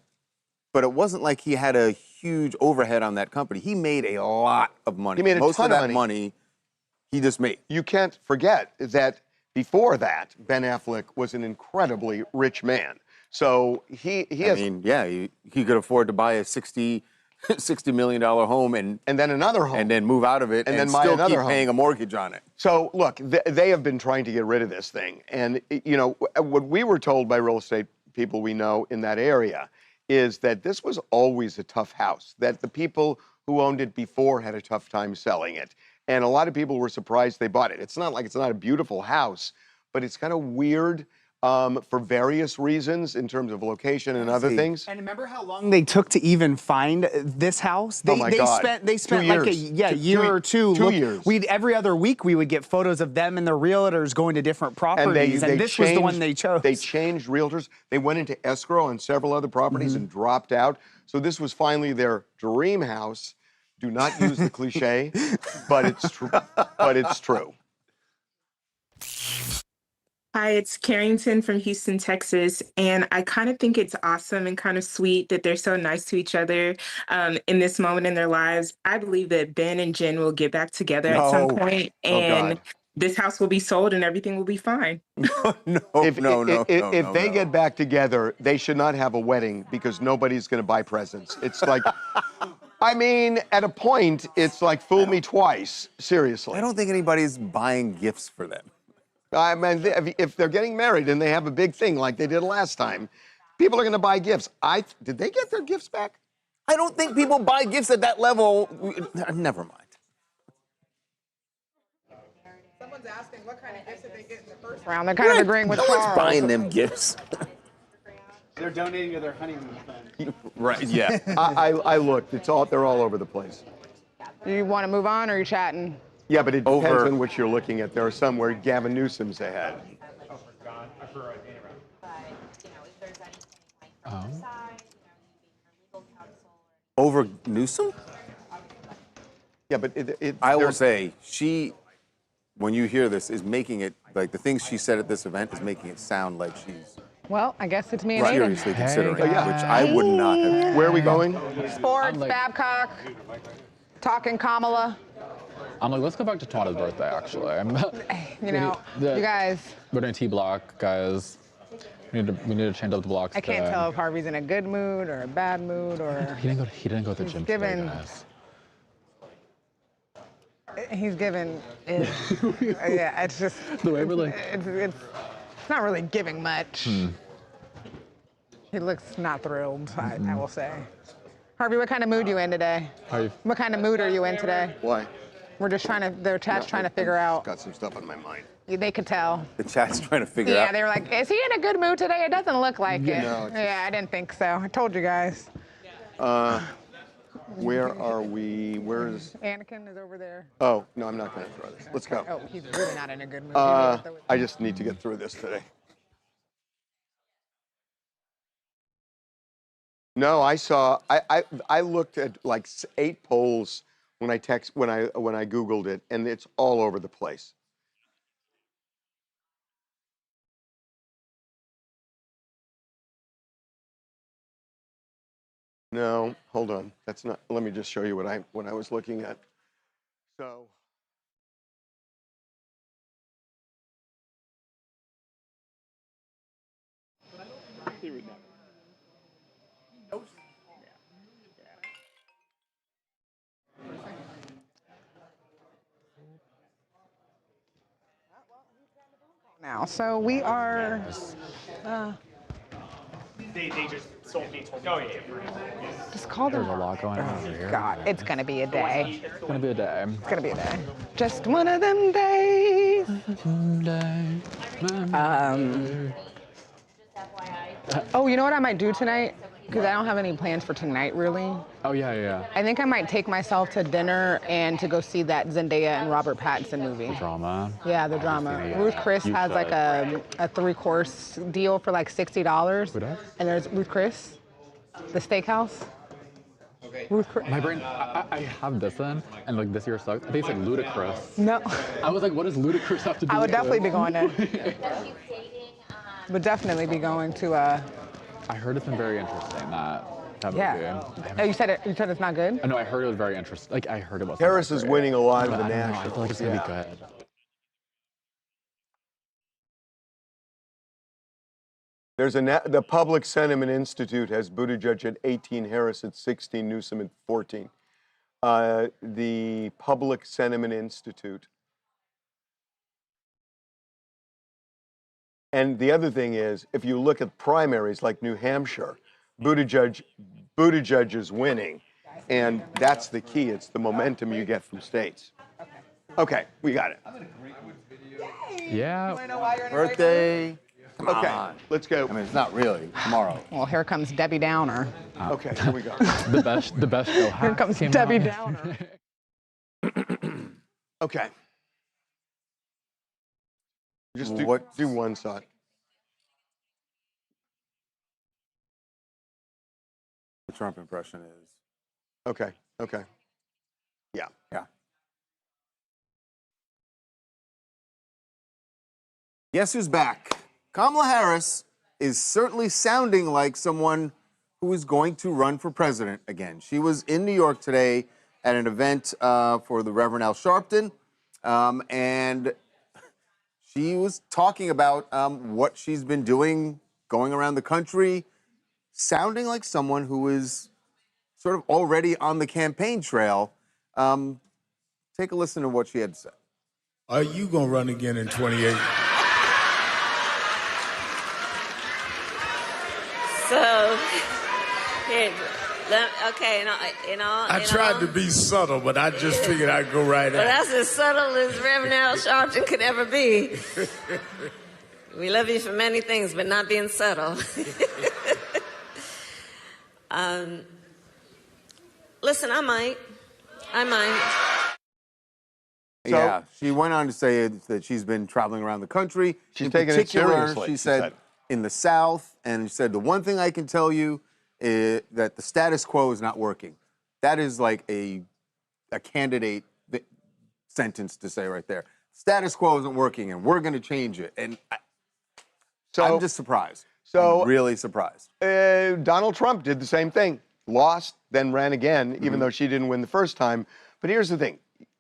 H: But it wasn't like he had a huge overhead on that company. He made a lot of money.
I: He made a
H: Most
I: ton
H: of that money he just made.
I: You can't forget that before that, Ben Affleck was an incredibly rich man. So he has.
H: I mean, yeah, he could afford to buy a $60 million home and
I: then another home.
H: And then move out of it
I: and then
H: still
I: buy another
H: keep
I: home.
H: paying a mortgage on it.
I: So look, they have been trying to get rid of this thing. And, you know, what we were told by real estate people we know in that area is that this was always a tough house, that the people who owned it before had a tough time selling it. And a lot of people were surprised they bought it. It's not like it's not a beautiful house, but it's kind of weird for various reasons in terms of location and other things.
K: And remember how long they took to even find this house?
I: Oh my God.
K: They spent like a year or two.
I: 2 years.
K: Every other week we would get photos of them and their realtors going to different properties, and this was the one they chose.
I: They changed realtors. They went into escrow on several other properties and dropped out. So this was finally their dream house. Do not use the cliche, but it's true. But it's true.
L: Hi, it's Carrington from Houston, Texas, and I kind of think it's awesome and kind of sweet that they're so nice to each other in this moment in their lives. I believe that Ben and Jen will get back together at some point, and this house will be sold and everything will be fine.
I: If they get back together, they should not have a wedding because nobody's going to buy presents. It's like, I mean, at a point, it's like fool me twice. Seriously.
H: I don't think anybody's buying gifts for them.
I: I mean, if they're getting married and they have a big thing like they did last time, people are going to buy gifts. Did they get their gifts back?
H: I don't think people buy gifts at that level. Never mind.
G: Someone's asking what kind of gifts did they get in the first round. They're kind of agreeing with Charles.
H: No one's buying them gifts.
D: They're donating to their honeymoon fund.
H: Right, yeah.
I: I looked. They're all over the place.
G: Do you want to move on or are you chatting?
I: Yeah, but it depends on what you're looking at. There are some where Gavin Newsom's ahead.
H: Over Newsom?
I: Yeah, but
H: I will say, when you hear this, is making it, like the things she said at this event is making it sound like she's
G: Well, I guess it's me and Aiden.
H: seriously considering it, which I would not have.
I: Where are we going?
G: Sports, Babcock, talking Kamala.
A: I'm like, let's go back to Tawna's birthday, actually.
G: You know, you guys.
A: We're doing T-block, guys. We need to change up the blocks.
G: I can't tell if Harvey's in a good mood or a bad mood or.
A: He didn't go to the gym today, guys.
G: He's given. Yeah, it's just.
A: The way we're like.
G: It's not really giving much. He looks not thrilled, I will say. Harvey, what kind of mood are you in today? What kind of mood are you in today?
I: Why?
G: We're just their chat's trying to figure out.
I: Got some stuff on my mind.
G: They could tell.
H: The chat's trying to figure out.
G: Yeah, they were like, is he in a good mood today? It doesn't look like it.
I: No,
G: Yeah, I didn't think so. I told you guys.
I: Where are we? Where's...
G: Anakin is over there.
I: Oh, no, I'm not going to throw this. Let's go.
G: Oh, he's really not in a good mood.
I: I just need to get through this today. No, I saw. I looked at like 8 polls when I Googled it, and it's all over the place. No, hold on. That's not. Let me just show you what I was looking at. So.
G: Now, so we are.
K: They just told me. Oh, yeah.
G: Just call them.
A: There's a lot going on over here.
G: God, it's gonna be a day.
A: It's gonna be a day.
G: It's gonna be a day. Just one of them days. Oh, you know what I might do tonight? Because I don't have any plans for tonight, really.
A: Oh, yeah.
G: I think I might take myself to dinner and to go see that Zendaya and Robert Pattinson movie.
A: Drama.
G: Yeah, the drama.
A: Yeah.
G: Ruth Chris
A: You
G: has
A: should.
G: like a 3-course deal for like $60.
A: Who does?
G: And there's Ruth Chris, the steakhouse. Ruth Chris.
A: My brain, I have this in, and like this year sucked. I think it's like ludicrous.
G: No.
A: I was like, what does ludicrous have to do
G: I would
A: with
G: definitely
A: this?
G: be going there. Would definitely be going to
A: I heard it's been very interesting, that
G: yeah.
A: movie.
G: Oh, you said it's not good?
A: No, I heard it was very interesting. Like, I heard it was.
I: Harris is winning a lot of
A: But
I: the
A: I don't know, I
I: nationals.
A: feel like it's gonna be good.
I: There's the Public Sentiment Institute has Buttigieg at 18, Harris at 16, Newsom at 14. The Public Sentiment Institute. And the other thing is, if you look at primaries like New Hampshire, Buttigieg is winning. And that's the key. It's the momentum you get from states. Okay, we got it.
A: Yeah.
H: Birthday. Come
I: Okay,
H: on.
I: let's go.
H: I mean, it's not really. Tomorrow.
G: Well, here comes Debbie Downer.
I: Okay, here we go.
A: the best show.
G: Here comes Debbie Downer.
I: Okay. Just do one side.
H: The Trump impression is.
I: Okay. Yeah.
H: Guess who's back? Kamala Harris is certainly sounding like someone who is going to run for president again. She was in New York today at an event for the Reverend Al Sharpton, and she was talking about what she's been doing, going around the country, sounding like someone who is sort of already on the campaign trail. Take a listen to what she had to say.
M: Are you going to run again in 28?
N: So, okay,
M: I tried to be subtle, but I just figured I'd go right
N: Well,
M: at
N: that's as subtle as Reverend Al Sharpton could ever be. We love you for many things, but not being subtle. Listen, I might.
H: Yeah, she went on to say that she's been traveling around the country.
I: She's
H: in
I: taking it
H: particular,
I: seriously,
H: She
I: she
H: said
I: said.
H: in the South, and she said the one thing I can tell you is that the status quo is not working. That is like a candidate sentence to say right there. Status quo isn't working, and we're going to change it. And I'm just surprised. I'm really surprised.
I: Donald Trump did the same thing. Lost, then ran again, even though she didn't win the first time. But here's the thing.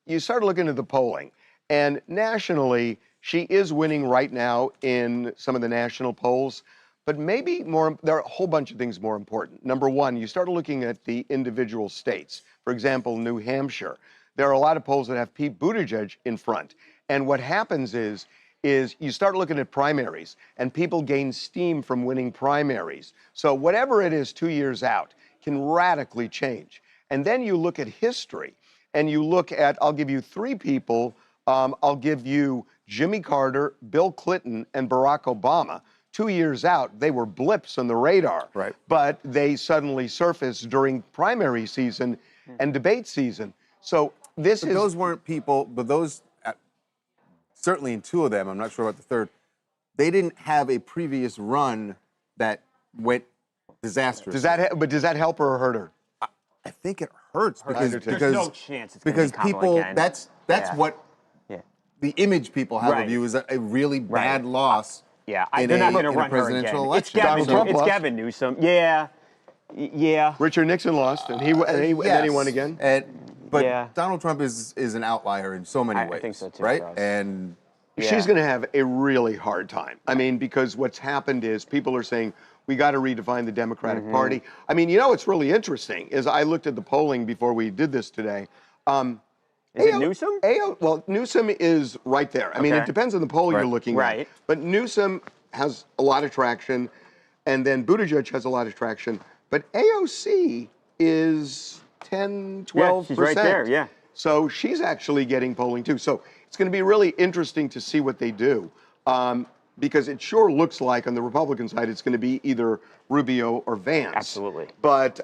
I: You start looking at the polling, and nationally, she is winning right now in some of the national polls. But maybe there are a whole bunch of things more important. Number one, you start looking at the individual states. For example, New Hampshire. There are a lot of polls that have Pete Buttigieg in front. And what happens is you start looking at primaries, and people gain steam from winning primaries. So whatever it is 2 years out can radically change. And then you look at history, and you look at, I'll give you three people. I'll give you Jimmy Carter, Bill Clinton, and Barack Obama. 2 years out, they were blips on the radar.
H: Right.
I: But they suddenly surfaced during primary season and debate season. So
H: those weren't people, but those, certainly in two of them, I'm not sure about the third, they didn't have a previous run that went disastrous.
I: Does that help her or hurt her?
H: I think it hurts because
O: There's no chance it's gonna be Kamala
H: people
O: again.
H: that's
O: Yeah.
H: what the image people have of you is a really bad loss.
O: Yeah,
H: in
O: they're not
H: a-
O: going to
H: in a
O: run her
H: presidential
O: again.
H: election.
O: It's Gavin Newsom. Yeah.
I: Richard Nixon lost, and then he won again.
H: But Donald Trump is an outlier in so many ways. I think so too, right? And
I: she's going to have a really hard time. I mean, because what's happened is people are saying, we got to redefine the Democratic Party. I mean, you know what's really interesting is I looked at the polling before we did this today.
O: Is it Newsom?
I: Well, Newsom is right there. I mean, it depends on the poll you're looking at. But Newsom has a lot of traction. and then Buttigieg has a lot of traction, but AOC is 10, 12%.
O: Yeah, she's right there, yeah.
I: So she's actually getting polling too. So it's going to be really interesting to see what they do. Because it sure looks like on the Republican side, it's going to be either Rubio or Vance.
O: Absolutely.
I: But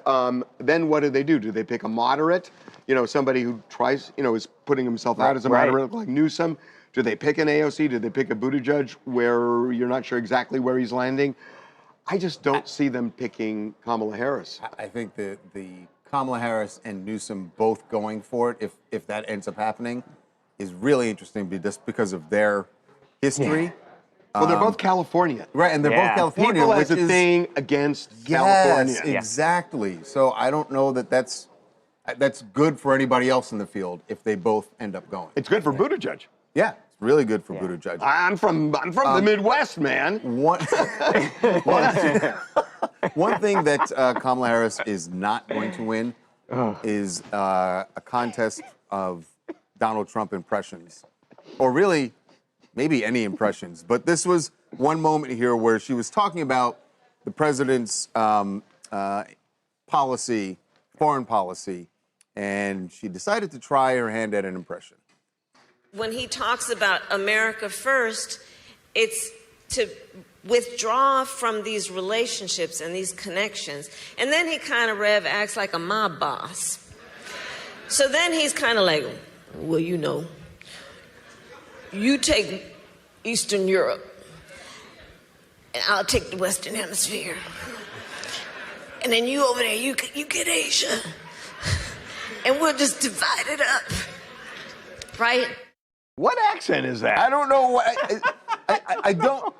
I: then what do? Do they pick a moderate? You know, somebody who tries, you know, is putting himself out as a moderate like Newsom? Do they pick an AOC? Do they pick a Buttigieg where you're not sure exactly where he's landing? I just don't see them picking Kamala Harris.
H: I think the Kamala Harris and Newsom both going for it, if that ends up happening, is really interesting just because of their history.
I: Yeah. Well, they're both California.
H: Right, and they're both California.
I: People has a thing against California.
H: Exactly. So I don't know that that's good for anybody else in the field if they both end up going.
I: It's good for Buttigieg.
H: Yeah, it's really good for Buttigieg.
I: I'm from the Midwest, man.
H: One thing that Kamala Harris is not going to win is a contest of Donald Trump impressions, or really maybe any impressions. But this was one moment here where she was talking about the president's policy, foreign policy, and she decided to try her hand at an impression.
N: When he talks about America first, it's to withdraw from these relationships and these connections. And then he kind of acts like a mob boss. So then he's kind of like, well, you know, you take Eastern Europe, and I'll take the Western Hemisphere. And then you over there, you get Asia. And we'll just divide it up. Right?
I: What accent is that?
H: I don't know what. I don't.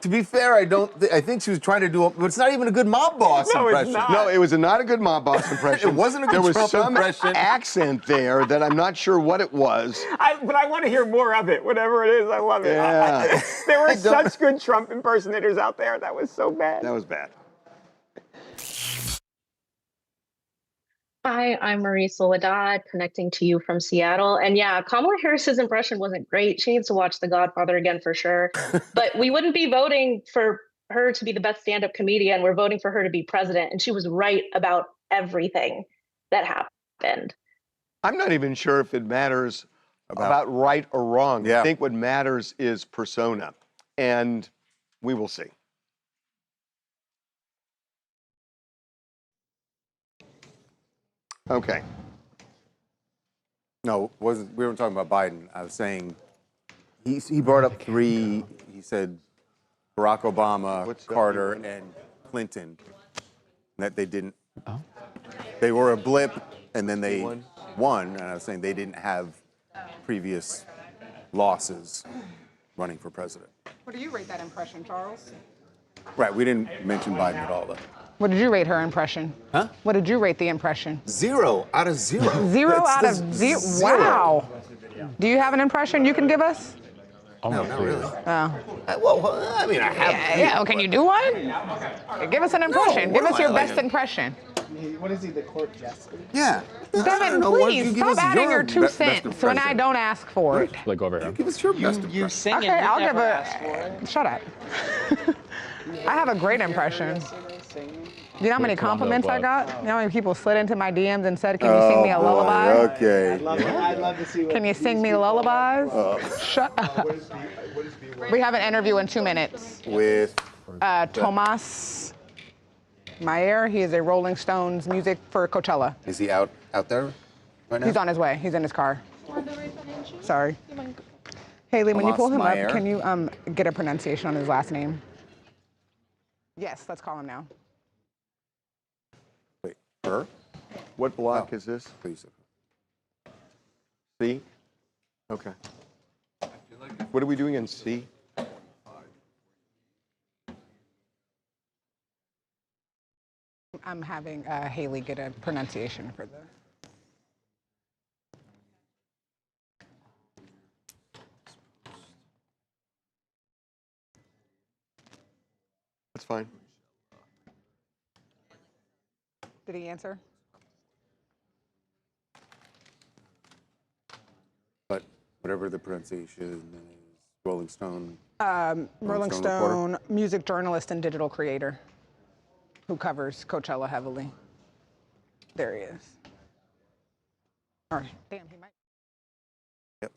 H: To be fair, I think she was trying to do, but it's not even a good mob boss impression.
I: It's not. No, it was not a good mob boss impression.
H: It wasn't a good
I: Trump
H: impression.
I: There was some accent there that I'm not sure what it was.
O: But I want to hear more of it. Whatever it is, I love it.
I: Yeah.
O: There were such good Trump impersonators out there. That was so bad.
I: That was bad.
P: Hi, I'm Marie Soledad, connecting to you from Seattle. And yeah, Kamala Harris's impression wasn't great. She needs to watch The Godfather again for sure. But we wouldn't be voting for her to be the best stand-up comedian. We're voting for her to be president. And she was right about everything that happened.
I: I'm not even sure if it matters about right or wrong.
H: Yeah.
I: I think what matters is persona. And we will see. Okay.
H: No, we weren't talking about Biden. I was saying he brought up three. He said Barack Obama, Carter, and Clinton. That they didn't. They were a blip, and then they won. And I was saying they didn't have previous losses running for president.
G: What do you rate that impression, Charles?
H: Right. We didn't mention Biden at all, though.
G: What did you rate her impression?
H: Huh?
G: What did you rate the impression?
H: 0 out of 0.
G: 0 out of 0. Wow. Do you have an impression you can give us?
H: Oh, no, not really.
G: Oh.
H: Well, I mean, I have.
G: Yeah. Oh, can you do one? Give us an impression.
H: No,
G: give us your
H: like
G: best impression.
D: What is he, the court jester?
H: Yeah.
G: Devin, please stop adding your 2 cents when I don't ask for it.
A: Like over here.
H: Give us your best impression.
K: You sing it.
G: Okay, I'll give a. Shut up. I have a great impression. You know how many compliments I got? You know how many people slid into my DMs and said, "Can you sing me a lullaby?"
H: Okay.
D: I'd love to see what.
G: Can you sing me lullabies? Shut up. We have an interview in 2 minutes.
H: With
G: Tomas Mayer. He is a Rolling Stones music for Coachella.
H: Is he out there right now?
G: He's on his way. He's in his car. Sorry. Haley, when you pull him
H: Mayer.
G: up, can you get a pronunciation on his last name? Yes, let's call him now.
H: Wait, her?
I: What block is this?
H: Please.
I: C? Okay. What are we doing in C?
G: I'm having Haley get a pronunciation for the.
I: That's fine.
G: Did he answer?
H: But whatever the pronunciation is, Rolling Stone.
G: Rolling Stone music journalist and digital creator. who covers Coachella heavily. There he is. Or, damn, he might.
H: Yep.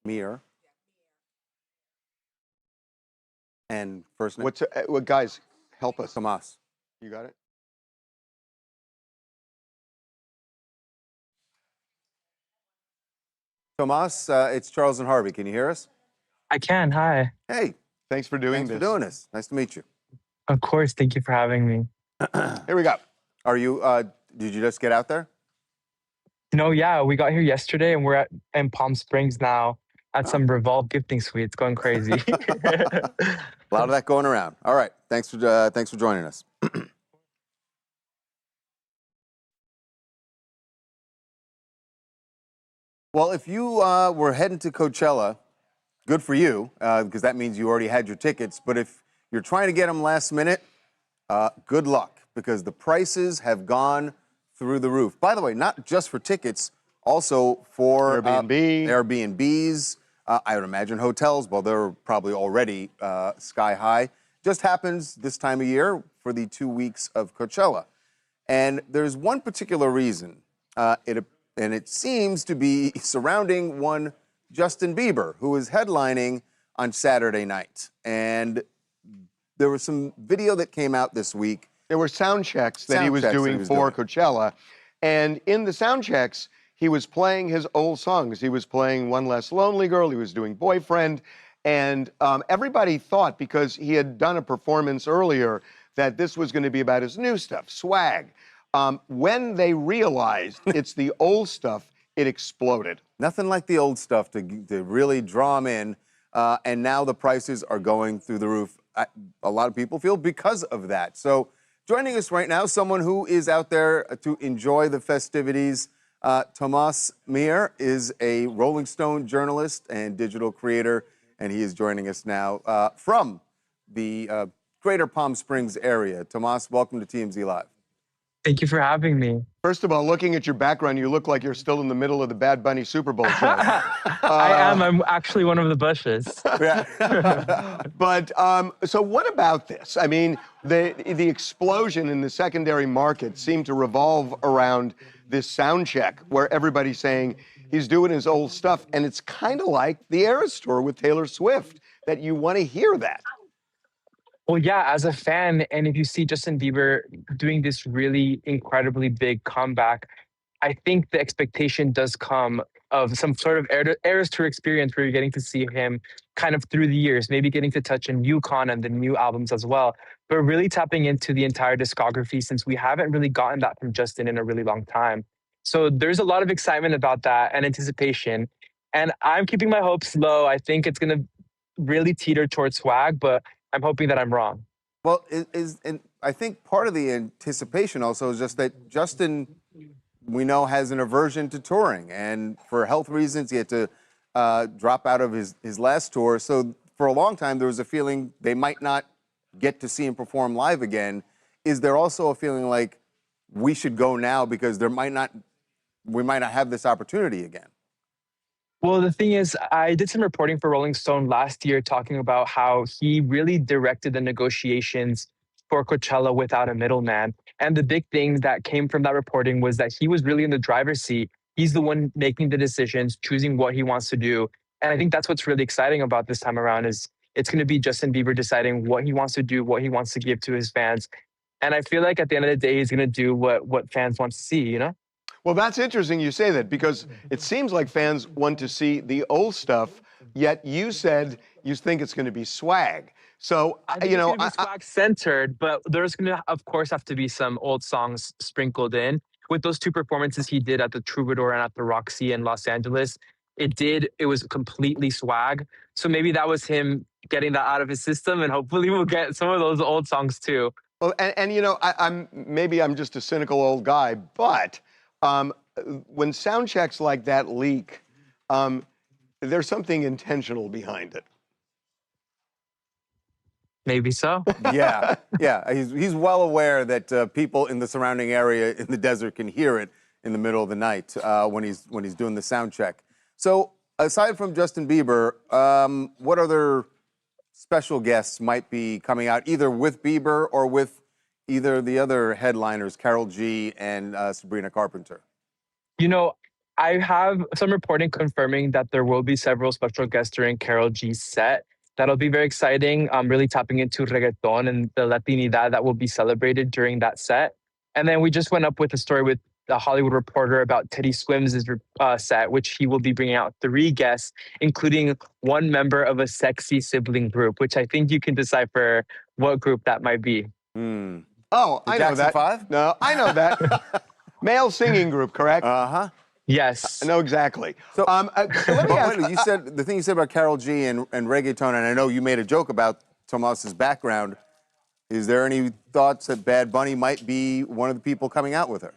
H: Mir. And first name?
I: What guys, help us.
H: Tomas.
I: You got it?
H: Tomas, it's Charles and Harvey. Can you hear us?
Q: I can. Hi.
H: Hey.
I: Thanks for doing
H: Thanks for doing this. Nice to meet you.
Q: Of course. Thank you for having me.
H: Here we go. Are you, did you just get out there?
Q: No, yeah, we got here yesterday and we're in Palm Springs now at some Revolve gifting suite. It's going crazy.
H: A lot of that going around. All right. Thanks for joining us. Well, if you were heading to Coachella, good for you, because that means you already had your tickets. But if you're trying to get them last minute, good luck, because the prices have gone through the roof. By the way, not just for tickets, also for Airbnbs. I would imagine hotels, well, they're probably already sky high. Just happens this time of year for the 2 weeks of Coachella. And there's one particular reason, and it seems to be surrounding one Justin Bieber, who is headlining on Saturday night. And there was some video that came out this week.
I: There were sound checks that he was doing for Coachella. And in the sound checks, he was playing his old songs. He was playing One Less Lonely Girl. He was doing Boyfriend. And everybody thought, because he had done a performance earlier, that this was going to be about his new stuff, Swag. When they realized it's the old stuff, it exploded.
H: Nothing like the old stuff to really draw them in. And now the prices are going through the roof. A lot of people feel because of that. So joining us right now, someone who is out there to enjoy the festivities. Tomas Mir is a Rolling Stone journalist and digital creator, and he is joining us now from the Greater Palm Springs area. Tomas, welcome to TMZ Live.
Q: Thank you for having me.
I: First of all, looking at your background, you look like you're still in the middle of the Bad Bunny Super Bowl show.
Q: I am. I'm actually one of the Bushes.
I: But so what about this? I mean, the explosion in the secondary market seemed to revolve around this sound check where everybody's saying he's doing his old stuff. And it's kind of like the Eras Tour with Taylor Swift, that you want to hear that.
Q: Well, yeah, as a fan, and if you see Justin Bieber doing this really incredibly big comeback, I think the expectation does come of some sort of Eras Tour experience where you're getting to see him kind of through the years, maybe getting to touch on UConn and the new albums as well, but really tapping into the entire discography since we haven't really gotten that from Justin in a really long time. So there's a lot of excitement about that and anticipation. And I'm keeping my hopes low. I think it's going to really teeter towards Swag, but I'm hoping that I'm wrong.
H: Well, and I think part of the anticipation also is just that Justin, we know, has an aversion to touring. And for health reasons, he had to drop out of his last tour. So for a long time, there was a feeling they might not get to see him perform live again. Is there also a feeling like we should go now because we might not have this opportunity again?
Q: Well, the thing is, I did some reporting for Rolling Stone last year talking about how he really directed the negotiations for Coachella without a middleman. And the big thing that came from that reporting was that he was really in the driver's seat. He's the one making the decisions, choosing what he wants to do. And I think that's what's really exciting about this time around is it's going to be Justin Bieber deciding what he wants to do, what he wants to give to his fans. And I feel like at the end of the day, he's going to do what fans want to see, you know?
I: Well, that's interesting you say that because it seems like fans want to see the old stuff, yet you said you think it's going to be Swag. So, you know,
Q: it's going to be Swag centered, but there's going to, of course, have to be some old songs sprinkled in. With those two performances he did at the Troubadour and at the Roxy in Los Angeles, it was completely Swag. So maybe that was him getting that out of his system, and hopefully we'll get some of those old songs too.
I: Well, and you know, maybe I'm just a cynical old guy, but when sound checks like that leak, there's something intentional behind it.
Q: Maybe so.
H: Yeah, yeah. He's well aware that people in the surrounding area in the desert can hear it in the middle of the night when he's doing the sound check. So aside from Justin Bieber, what other special guests might be coming out either with Bieber or with either the other headliners, Karol G and Sabrina Carpenter?
Q: You know, I have some reporting confirming that there will be several special guests during Karol G's set. That'll be very exciting. Really tapping into reggaeton and the Latinidad that will be celebrated during that set. And then we just went up with a story with the Hollywood Reporter about Teddy Swims' set, which he will be bringing out 3 guests, including one member of a sexy sibling group, which I think you can decipher what group that might be.
I: Oh, I know
H: Jackson
I: that.
H: 5?
I: No, I know that. Male singing group, correct?
H: Uh-huh.
Q: Yes.
I: I know exactly.
H: So,
I: let me ask
H: you said the thing you said about Karol G and reggaeton, and I know you made a joke about Tomas's background. Is there any thoughts that Bad Bunny might be one of the people coming out with her?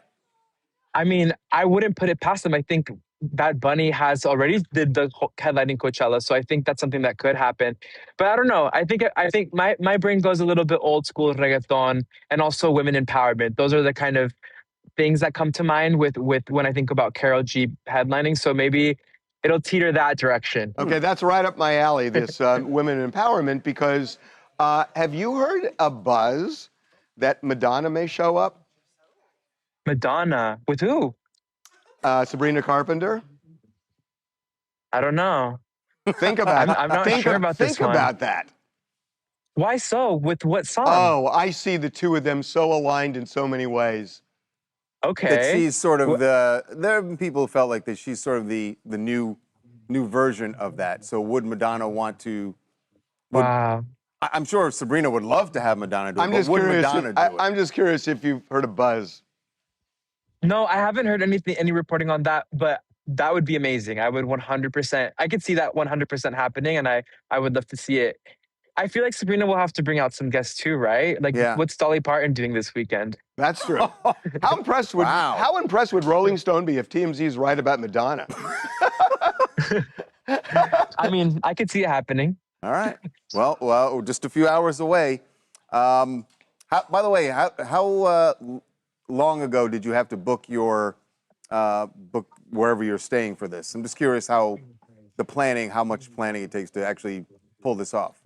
Q: I mean, I wouldn't put it past him. I think Bad Bunny has already did the headlining Coachella, so I think that's something that could happen. But I don't know. I think my brain goes a little bit old school reggaeton and also women empowerment. Those are the kind of things that come to mind with when I think about Karol G headlining. So maybe it'll teeter that direction.
I: Okay, that's right up my alley, this women empowerment, because have you heard a buzz that Madonna may show up?
Q: Madonna? With who?
I: Sabrina Carpenter.
Q: I don't know.
I: Think about it.
Q: I'm not sure about this one.
I: Think about that.
Q: Why so? With what song?
I: Oh, I see the two of them so aligned in so many ways.
Q: Okay.
H: That she's sort of there have been people who felt like that she's sort of the new version of that. So would Madonna want to?
Q: Wow.
H: I'm sure Sabrina would love to have Madonna do it, but would Madonna do it?
I: I'm just curious if you've heard a buzz.
Q: No, I haven't heard any reporting on that, but that would be amazing. I would 100%. I could see that 100% happening, and I would love to see it. I feel like Sabrina will have to bring out some guests too, right? Like, what's Dolly Parton doing this weekend?
I: That's true. How impressed would Rolling Stone be if TMZ's right about Madonna?
Q: I mean, I could see it happening.
H: All right. Well, just a few hours away. By the way, how long ago did you have to book your book wherever you're staying for this? I'm just curious how much planning it takes to actually pull this off.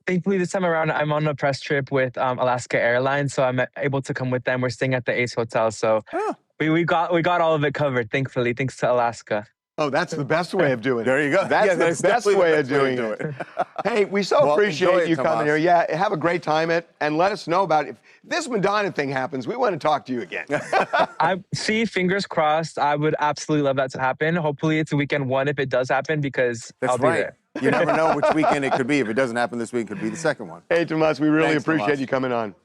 Q: Thankfully, this time around, I'm on a press trip with Alaska Airlines, so I'm able to come with them. We're staying at the Ace Hotel, so we got all of it covered. Thankfully, thanks to Alaska.
I: Oh, that's the best way of doing it.
H: There you go.
I: That's the best way of doing it. Hey, we so appreciate you coming here. Yeah, have a great time and let us know about it. If this Madonna thing happens, we want to talk to you again.
Q: Fingers crossed. I would absolutely love that to happen. Hopefully, it's a weekend one if it does happen, because I'll be there.
H: You never know which weekend it could be. If it doesn't happen this week, it could be the second one.
I: Hey, Tomas, we really appreciate you coming on.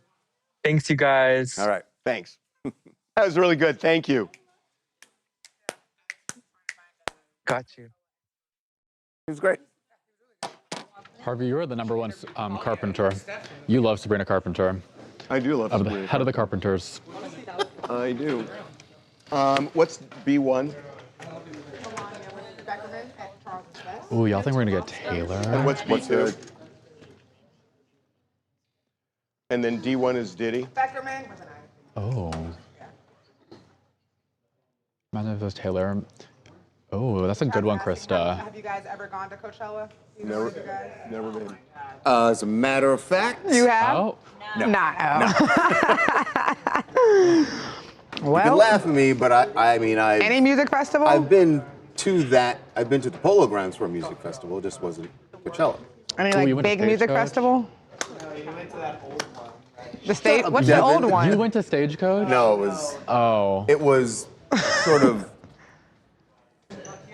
Q: Thanks, you guys.
H: All right.
I: Thanks. That was really good. Thank you.
Q: Got you.
H: It was great.
A: Harvey, you're the #1 Carpenter. You love Sabrina Carpenter.
I: I do love Sabrina.
A: Head of the Carpenters.
I: I do. What's B1?
A: Ooh, y'all think we're gonna get Taylor?
I: And what's B2? And then D1 is Diddy.
A: Oh. Imagine if it was Taylor. Oh, that's a good one, Krista.
G: Have you guys ever gone to Coachella?
I: Never been.
H: As a matter of fact.
G: You have?
A: Oh.
H: No.
G: No.
H: You can laugh at me, but I mean,
G: Any music festival?
H: I've been to the Polo Grounds for a music festival. It just wasn't Coachella.
G: Any big music festival?
D: No, you went to that old one.
G: The stage? What's the old one?
A: You went to Stagecoach?
H: No, it was.
A: Oh.
H: It was sort of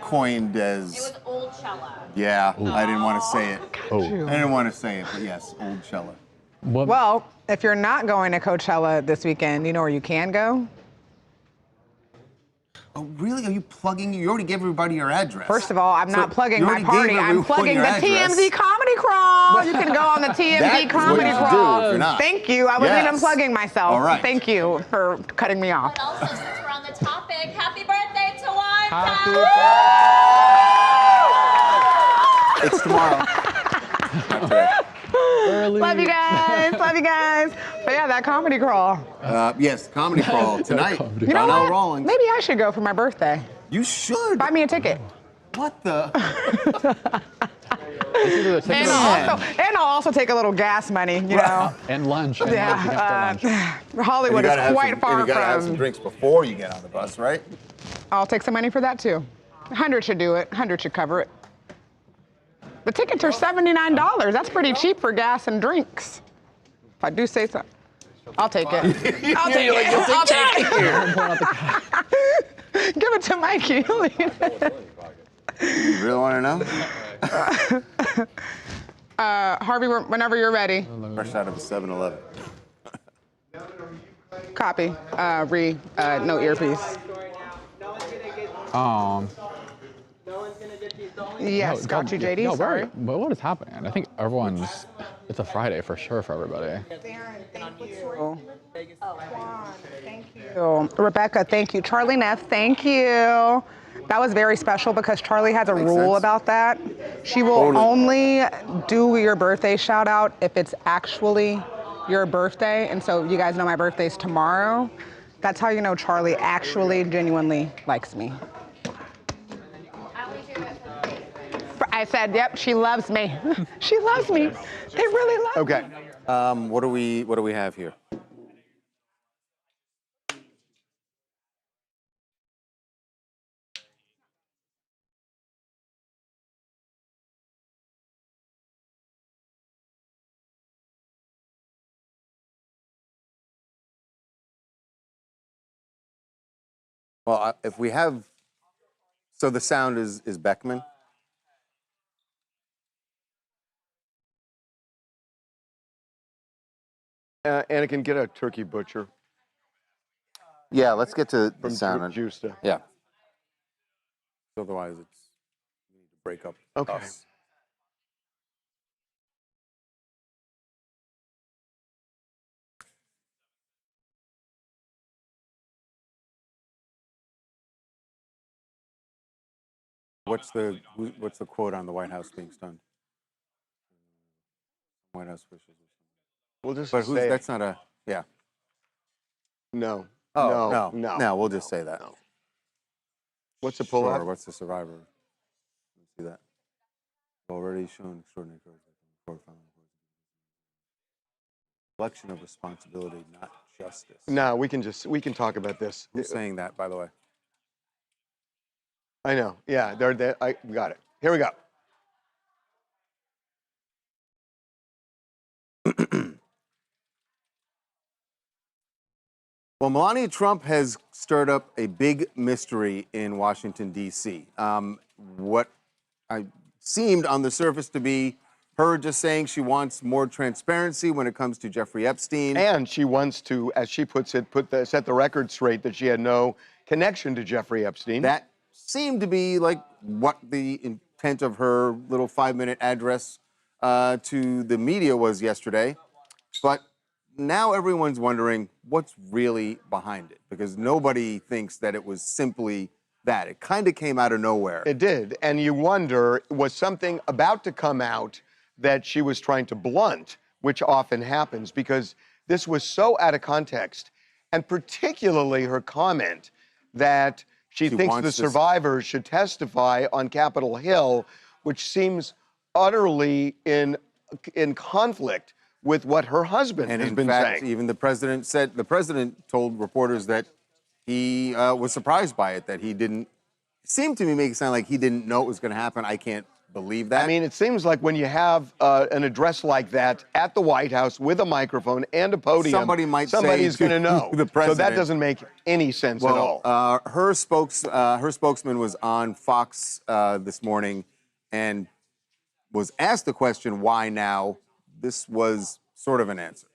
H: coined as.
J: It was Old Chella.
H: Yeah, I didn't want to say it.
A: Oh.
H: I didn't want to say it, but yes, Old Chella.
G: Well, if you're not going to Coachella this weekend, you know where you can go?
H: Oh, really? Are you plugging? You already gave everybody your address.
G: First of all, I'm not plugging my party. I'm plugging the TMZ Comedy Crawl. You can go on the TMZ Comedy Crawl. Thank you. I wasn't even plugging myself.
H: All right.
G: Thank you for cutting me off.
J: But also, since we're on the topic, happy birthday to Wanda!
A: Happy birthday!
H: It's tomorrow. Not today.
G: Love you guys. Love you guys. But yeah, that comedy crawl.
H: Yes, comedy crawl tonight.
G: You know
H: Donnell
G: what?
H: Rawlings.
G: Maybe I should go for my birthday.
H: You should.
G: Buy me a ticket.
H: What the?
G: And I'll also take a little gas money, you know.
A: And lunch. And
G: Yeah. Hollywood is quite far
H: You gotta have
G: from.
H: some drinks before you get on the bus, right?
G: I'll take some money for that too. 100 should do it. 100 should cover it. The tickets are $79. That's pretty cheap for gas and drinks. If I do say so. I'll take it. I'll take it. I'll take it. Give it to Mikey.
H: You really want to know?
G: Harvey, whenever you're ready.
H: Fresh out of a 7-Eleven.
G: Copy. No earpiece. Yes, got you, JD.
A: No,
G: sorry.
A: but what is happening? I think everyone's. It's a Friday for sure for everybody.
G: Thank you. Rebecca, thank you. Charlie Neff, thank you. That was very special because Charlie has a rule about that. She will only do your birthday shout out if it's actually your birthday. And so you guys know my birthday's tomorrow. That's how you know Charlie actually genuinely likes me. I said, yep, she loves me. She loves me. They really love me.
H: Okay. What do we have here? Well, if we have, so the sound is Beckman.
I: Anakin, get a turkey butcher.
H: Yeah, let's get to the sound.
I: Justa.
H: Yeah. Otherwise, we need to break up us. What's the quote on the White House being stunned? White House officials.
I: We'll just
H: But
I: say
H: that's not a yeah.
I: No.
H: Oh,
I: no.
H: No, we'll just say that.
I: No. What's the pull-out?
H: Sure, what's the survivor? Let's see that. Already shown extraordinary courage. Reflection of responsibility, not justice.
I: No, we can talk about this.
H: Who's saying that, by the way?
I: I know. Yeah, I got it. Here we go.
H: Well, Melania Trump has stirred up a big mystery in Washington, D.C. What seemed on the surface to be her just saying she wants more transparency when it comes to Jeffrey Epstein.
I: And she wants to, as she puts it, set the record straight that she had no connection to Jeffrey Epstein.
H: That seemed to be like what the intent of her little 5-minute address to the media was yesterday. But now everyone's wondering what's really behind it, because nobody thinks that it was simply that. It kind of came out of nowhere.
I: It did. And you wonder, was something about to come out that she was trying to blunt, which often happens, because this was so out of context. And particularly her comment that she thinks the survivors should testify on Capitol Hill, which seems utterly in conflict with what her husband has been saying.
H: Even the president told reporters that he was surprised by it, that he didn't seem to me make it sound like he didn't know it was going to happen. I can't believe that.
I: I mean, it seems like when you have an address like that at the White House with a microphone and a podium, somebody's going to know.
H: The president.
I: So that doesn't make any sense at all.
H: Her spokesman was on Fox this morning and was asked the question, why now? This was sort of an answer.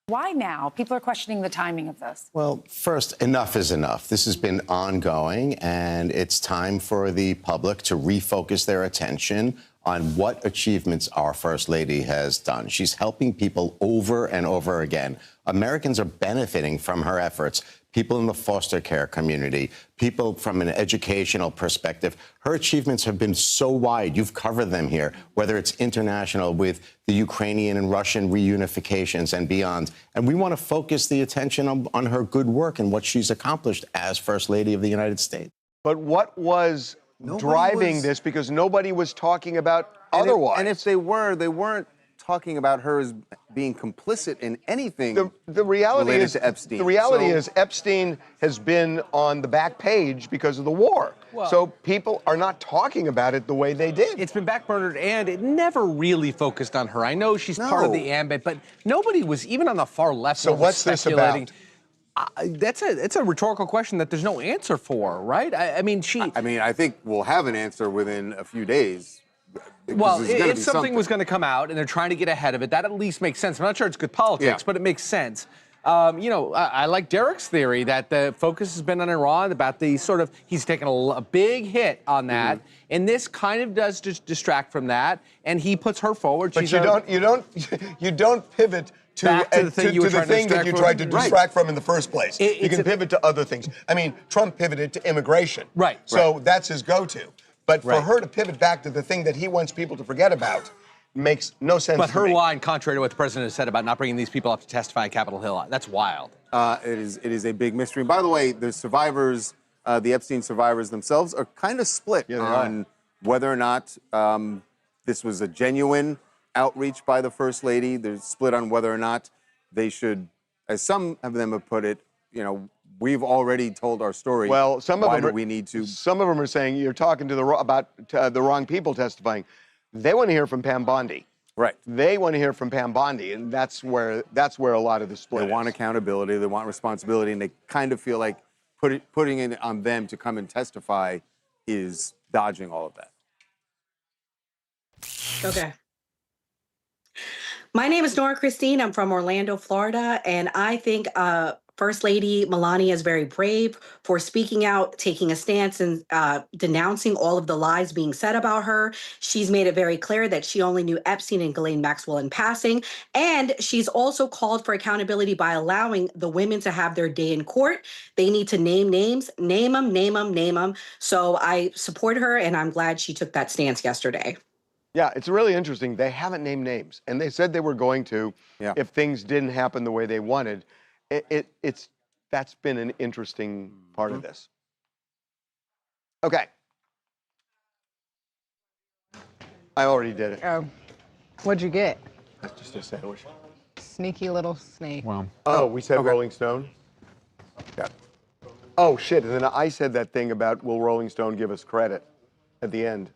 R: Why now? People are questioning the timing of this.
S: Well, first, enough is enough. This has been ongoing, and it's time for the public to refocus their attention on what achievements our First Lady has done. She's helping people over and over again. Americans are benefiting from her efforts. people in the foster care community, people from an educational perspective. Her achievements have been so wide. You've covered them here, whether it's international with the Ukrainian and Russian reunifications and beyond. And we want to focus the attention on her good work and what she's accomplished as First Lady of the United States.
I: But what was driving this? Because nobody was talking about otherwise.
H: And if they were, they weren't talking about her as being complicit in anything
I: the reality
H: related
I: is,
H: to Epstein.
I: The reality is Epstein has been on the back page because of the war.
T: Well,
I: so people are not talking about it the way they did.
T: It's been backburnered, and it never really focused on her. I know she's part of the ambit, but nobody was, even on the far left,
I: So what's this about?
T: It's a rhetorical question that there's no answer for, right? I mean,
H: I think we'll have an answer within a few days.
T: Well, if something was going to come out and they're trying to get ahead of it, that at least makes sense. I'm not sure it's good politics, but it makes sense. I like Derek's theory that the focus has been on Iran, about the he's taken a big hit on that, and this kind of does just distract from that, and he puts her forward.
I: But you don't pivot to
T: the thing
I: that you tried to distract from in the first place. You can pivot to other things. I mean, Trump pivoted to immigration.
T: Right.
I: So that's his go-to. But for her to pivot back to the thing that he wants people to forget about makes no sense
T: But
I: to
T: her
I: me.
T: line, contrary to what the president has said about not bringing these people up to testify on Capitol Hill, that's wild.
H: It is a big mystery. And by the way, the survivors, the Epstein survivors themselves, are kind of split on whether or not this was a genuine outreach by the First Lady. They're split on whether or not they should, as some of them have put it, we've already told our story.
I: Well, some of
H: Why
I: them
H: do we need to?
I: Some of them are saying you're talking to the wrong people testifying. They want to hear from Pam Bondi.
H: Right.
I: They want to hear from Pam Bondi, and that's where a lot of the split.
H: They want accountability. They want responsibility, and they kind of feel like putting it on them to come and testify is dodging all of that.
U: Okay. My name is Nora Christine. I'm from Orlando, Florida, and I think First Lady Melania is very brave for speaking out, taking a stance, and denouncing all of the lies being said about her. She's made it very clear that she only knew Epstein and Ghislaine Maxwell in passing, and she's also called for accountability by allowing the women to have their day in court. They need to name names, name them. So I support her, and I'm glad she took that stance yesterday.
I: Yeah, it's really interesting. They haven't named names, and they said they were going to if things didn't happen the way they wanted. That's been an interesting part of this. Okay. I already did it.
G: Oh, what'd you get?
I: That's just a sandwich.
G: Sneaky little snake.
H: Wow.
I: Oh, we said Rolling Stone? Yeah. Oh, shit, and then I said that thing about will Rolling Stone give us credit at the end.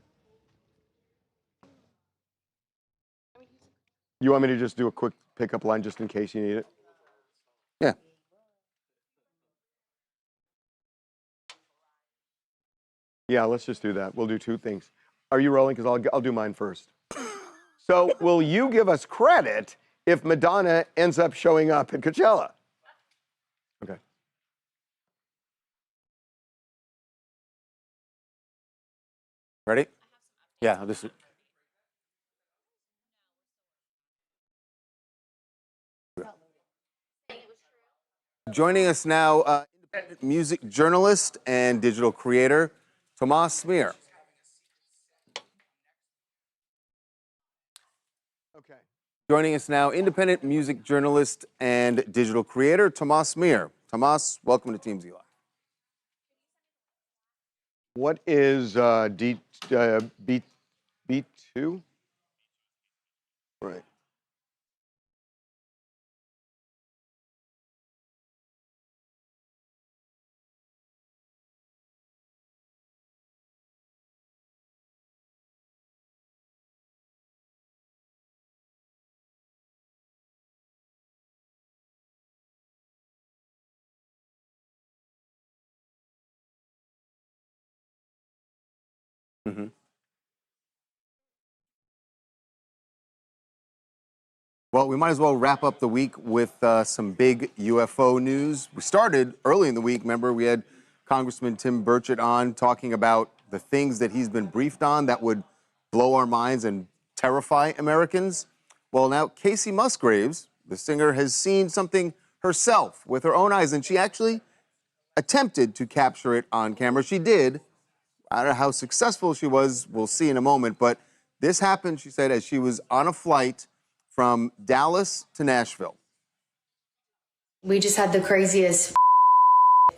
I: You want me to just do a quick pickup line just in case you need it?
H: Yeah.
I: Yeah, let's just do that. We'll do two things. Are you rolling? Because I'll do mine first. So, will you give us credit if Madonna ends up showing up at Coachella? Okay.
H: Ready? Yeah, this is. Joining us now, independent music journalist and digital creator, Tomas Smear.
I: Okay.
H: Joining us now, independent music journalist and digital creator, Tomas Smear. Tomas, welcome to TMZ Live.
I: What is B2? Right.
H: Mm-hmm. Well, we might as well wrap up the week with some big UFO news. We started early in the week. Remember, we had Congressman Tim Burchett on talking about the things that he's been briefed on that would blow our minds and terrify Americans. Well, now Casey Musgraves, the singer, has seen something herself with her own eyes, and she actually attempted to capture it on camera. She did. I don't know how successful she was. We'll see in a moment. But this happened, she said, as she was on a flight from Dallas to Nashville.
B: We just had the craziest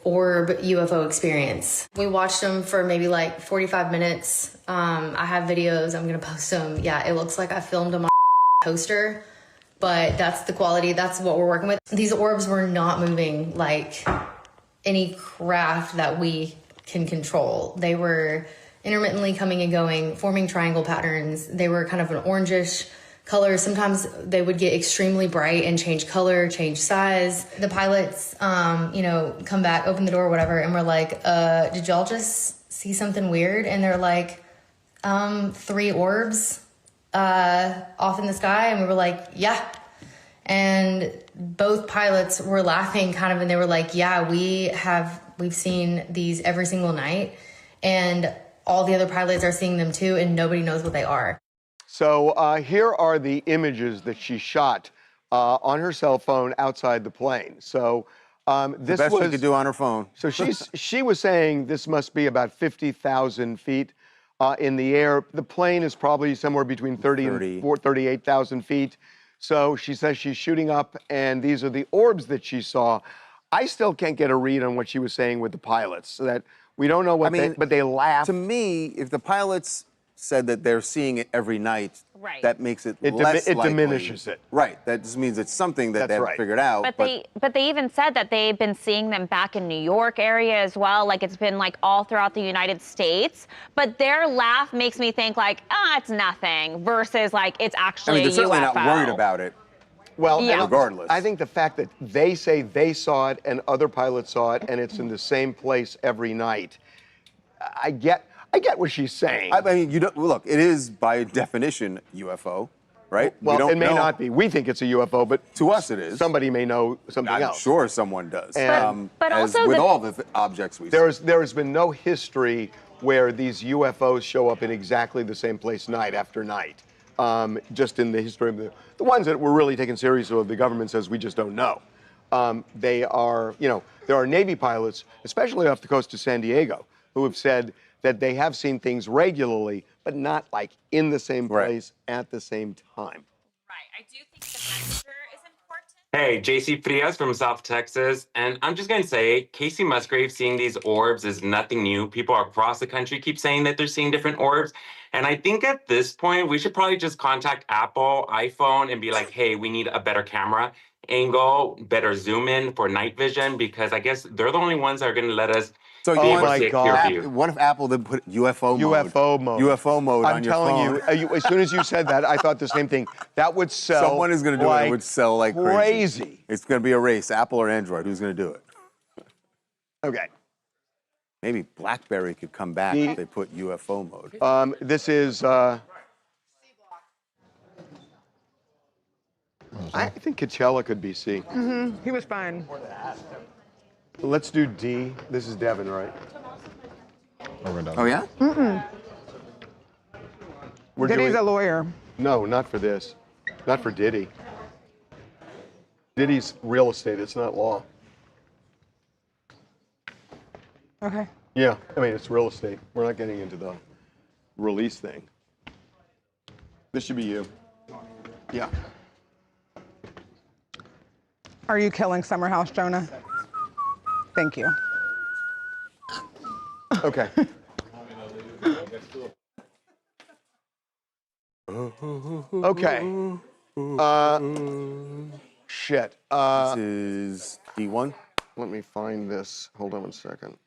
B: orb UFO experience. We watched them for maybe like 45 minutes. I have videos. I'm going to post them. Yeah, it looks like I filmed them on poster, but that's the quality. That's what we're working with. These orbs were not moving like any craft that we can control. They were intermittently coming and going, forming triangle patterns. They were kind of an orangish color. Sometimes they would get extremely bright and change color, change size. The pilots, come back, open the door, whatever, and we're like, did y'all just see something weird? And they're like, 3 orbs off in the sky. And we were like, yeah. And both pilots were laughing kind of, and they were like, yeah, we've seen these every single night. And all the other pilots are seeing them too, and nobody knows what they are.
I: So here are the images that she shot on her cell phone outside the plane. So this
H: the best
I: was
H: she could do on her phone.
I: So she was saying this must be about 50,000 feet in the air. The plane is probably somewhere between 30 and 38,000 feet. So she says she's shooting up, and these are the orbs that she saw. I still can't get a read on what she was saying with the pilots. So that we don't know what but they laugh.
H: To me, if the pilots said that they're seeing it every night,
V: right,
H: that makes it,
I: it
H: less likely.
I: Diminishes it.
H: Right. That just means it's something that they haven't figured out.
V: But they even said that they've been seeing them back in New York area as well. Like it's been like all throughout the United States. But their laugh makes me think like, it's nothing versus like it's actually
H: they're certainly
V: a
H: not
V: UFO.
H: worried about it.
I: Well,
V: Yeah.
H: regardless.
I: I think the fact that they say they saw it and other pilots saw it and it's in the same place every night, I get what she's saying.
H: I mean, look, it is by definition UFO, right?
I: Well, it may not be. We think it's a UFO, but
H: to us it is.
I: Somebody may know something else.
H: I'm sure someone does.
V: But
H: as
V: also
H: with all the objects we see.
I: There has been no history where these UFOs show up in exactly the same place night after night. Just in the history of the ones that were really taken seriously, the government says we just don't know. They are, there are Navy pilots, especially off the coast of San Diego, who have said that they have seen things regularly, but not like in the same place at the same time.
V: Right. I do think the messenger is important.
W: Hey, JC Frias from South Texas. And I'm just going to say, Casey Musgrave seeing these orbs is nothing new. People across the country keep saying that they're seeing different orbs. And I think at this point, we should probably just contact Apple, iPhone, and be like, hey, we need a better camera angle, better zoom in for night vision, because I guess they're the only ones that are going to let us
H: So
W: be able to see a clear view.
H: What if Apple then put UFO mode? UFO mode on your phone.
I: I'm telling you, as soon as you said that, I thought the same thing. That would sell.
H: Someone is going to do it. It would sell like
I: crazy.
H: It's going to be a race, Apple or Android. Who's going to do it?
I: Okay.
H: Maybe BlackBerry could come back if they put UFO mode.
I: This is. I think Coachella could be C.
G: Mm-hmm. He was fine.
I: Let's do D. This is Devin, right?
H: Oh, yeah?
G: Mm-mm. Diddy's a lawyer.
I: No, not for this. Not for Diddy. Diddy's real estate. It's not law.
G: Okay.
I: Yeah, I mean, it's real estate. We're not getting into the release thing. This should be you. Yeah.
G: Are you killing Summer House, Jonah? Thank you.
I: Okay. Okay. Shit.
H: This is D1.
I: Let me find this. Hold on one second.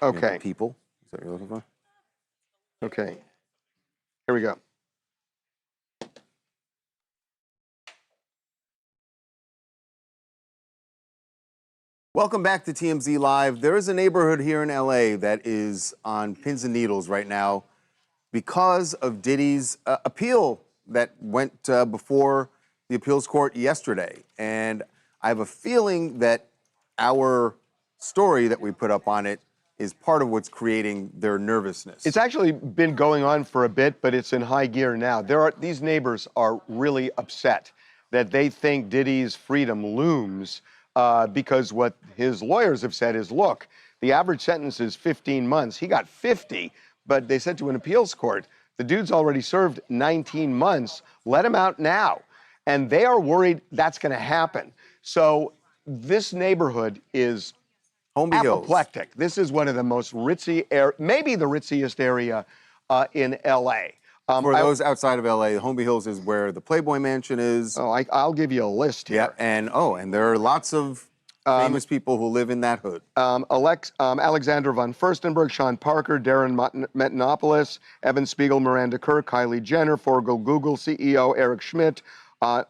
I: Okay.
H: People. Is that what you're looking for?
I: Okay. Here we go.
H: Welcome back to TMZ Live. There is a neighborhood here in LA that is on pins and needles right now because of Diddy's appeal that went before the appeals court yesterday. And I have a feeling that our story that we put up on it is part of what's creating their nervousness.
I: It's actually been going on for a bit, but it's in high gear now. These neighbors are really upset that they think Diddy's freedom looms because what his lawyers have said is, look, the average sentence is 15 months. He got 50, but they said to an appeals court, the dude's already served 19 months. Let him out now. And they are worried that's going to happen. So this neighborhood is apoplectic. This is one of the most ritzy, maybe the ritziest area in L.A.
H: For those outside of L.A., Holmby Hills is where the Playboy Mansion is.
I: Oh, I'll give you a list here.
H: Yeah, and there are lots of famous people who live in that hood.
I: Alexander von Furstenberg, Sean Parker, Darren Metanopoulos, Evan Spiegel, Miranda Kerr, Kylie Jenner, Forgo Google CEO Eric Schmidt,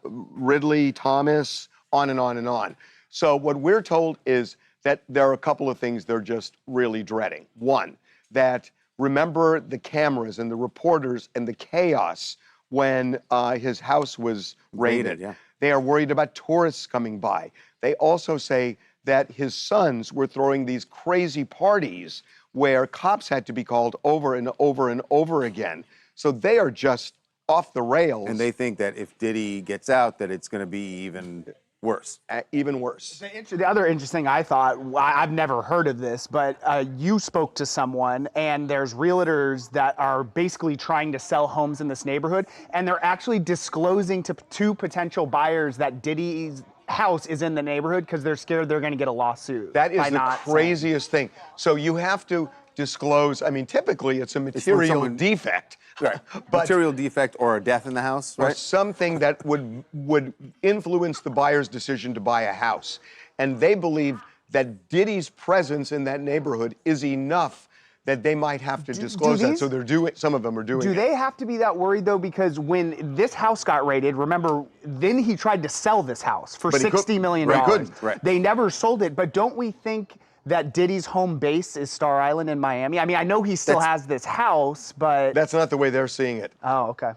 I: Ridley Thomas, on and on and on. So what we're told is that there are a couple of things they're just really dreading. One, that remember the cameras and the reporters and the chaos when his house was raided.
H: Yeah.
I: They are worried about tourists coming by. They also say that his sons were throwing these crazy parties where cops had to be called over and over and over again. So they are just off the rails.
H: And they think that if Diddy gets out, that it's going to be even worse.
I: Even worse.
K: The other interesting, I thought, I've never heard of this, but you spoke to someone, and there's realtors that are basically trying to sell homes in this neighborhood, and they're actually disclosing to two potential buyers that Diddy's house is in the neighborhood because they're scared they're going to get a lawsuit.
I: That is the craziest thing. So you have to disclose, I mean, typically it's a material defect.
H: Right.
I: But
H: material defect or a death in the house,
I: or
H: right?
I: something that would influence the buyer's decision to buy a house. And they believe that Diddy's presence in that neighborhood is enough that they might have to disclose that. So they're doing, some of them are doing it.
K: Do they have to be that worried though? Because when this house got raided, remember, then he tried to sell this house for $60 million.
H: He couldn't, right.
K: They never sold it, but don't we think that Diddy's home base is Star Island in Miami? I mean, I know he still has this house, but...
I: That's not the way they're seeing it.
K: Oh, okay.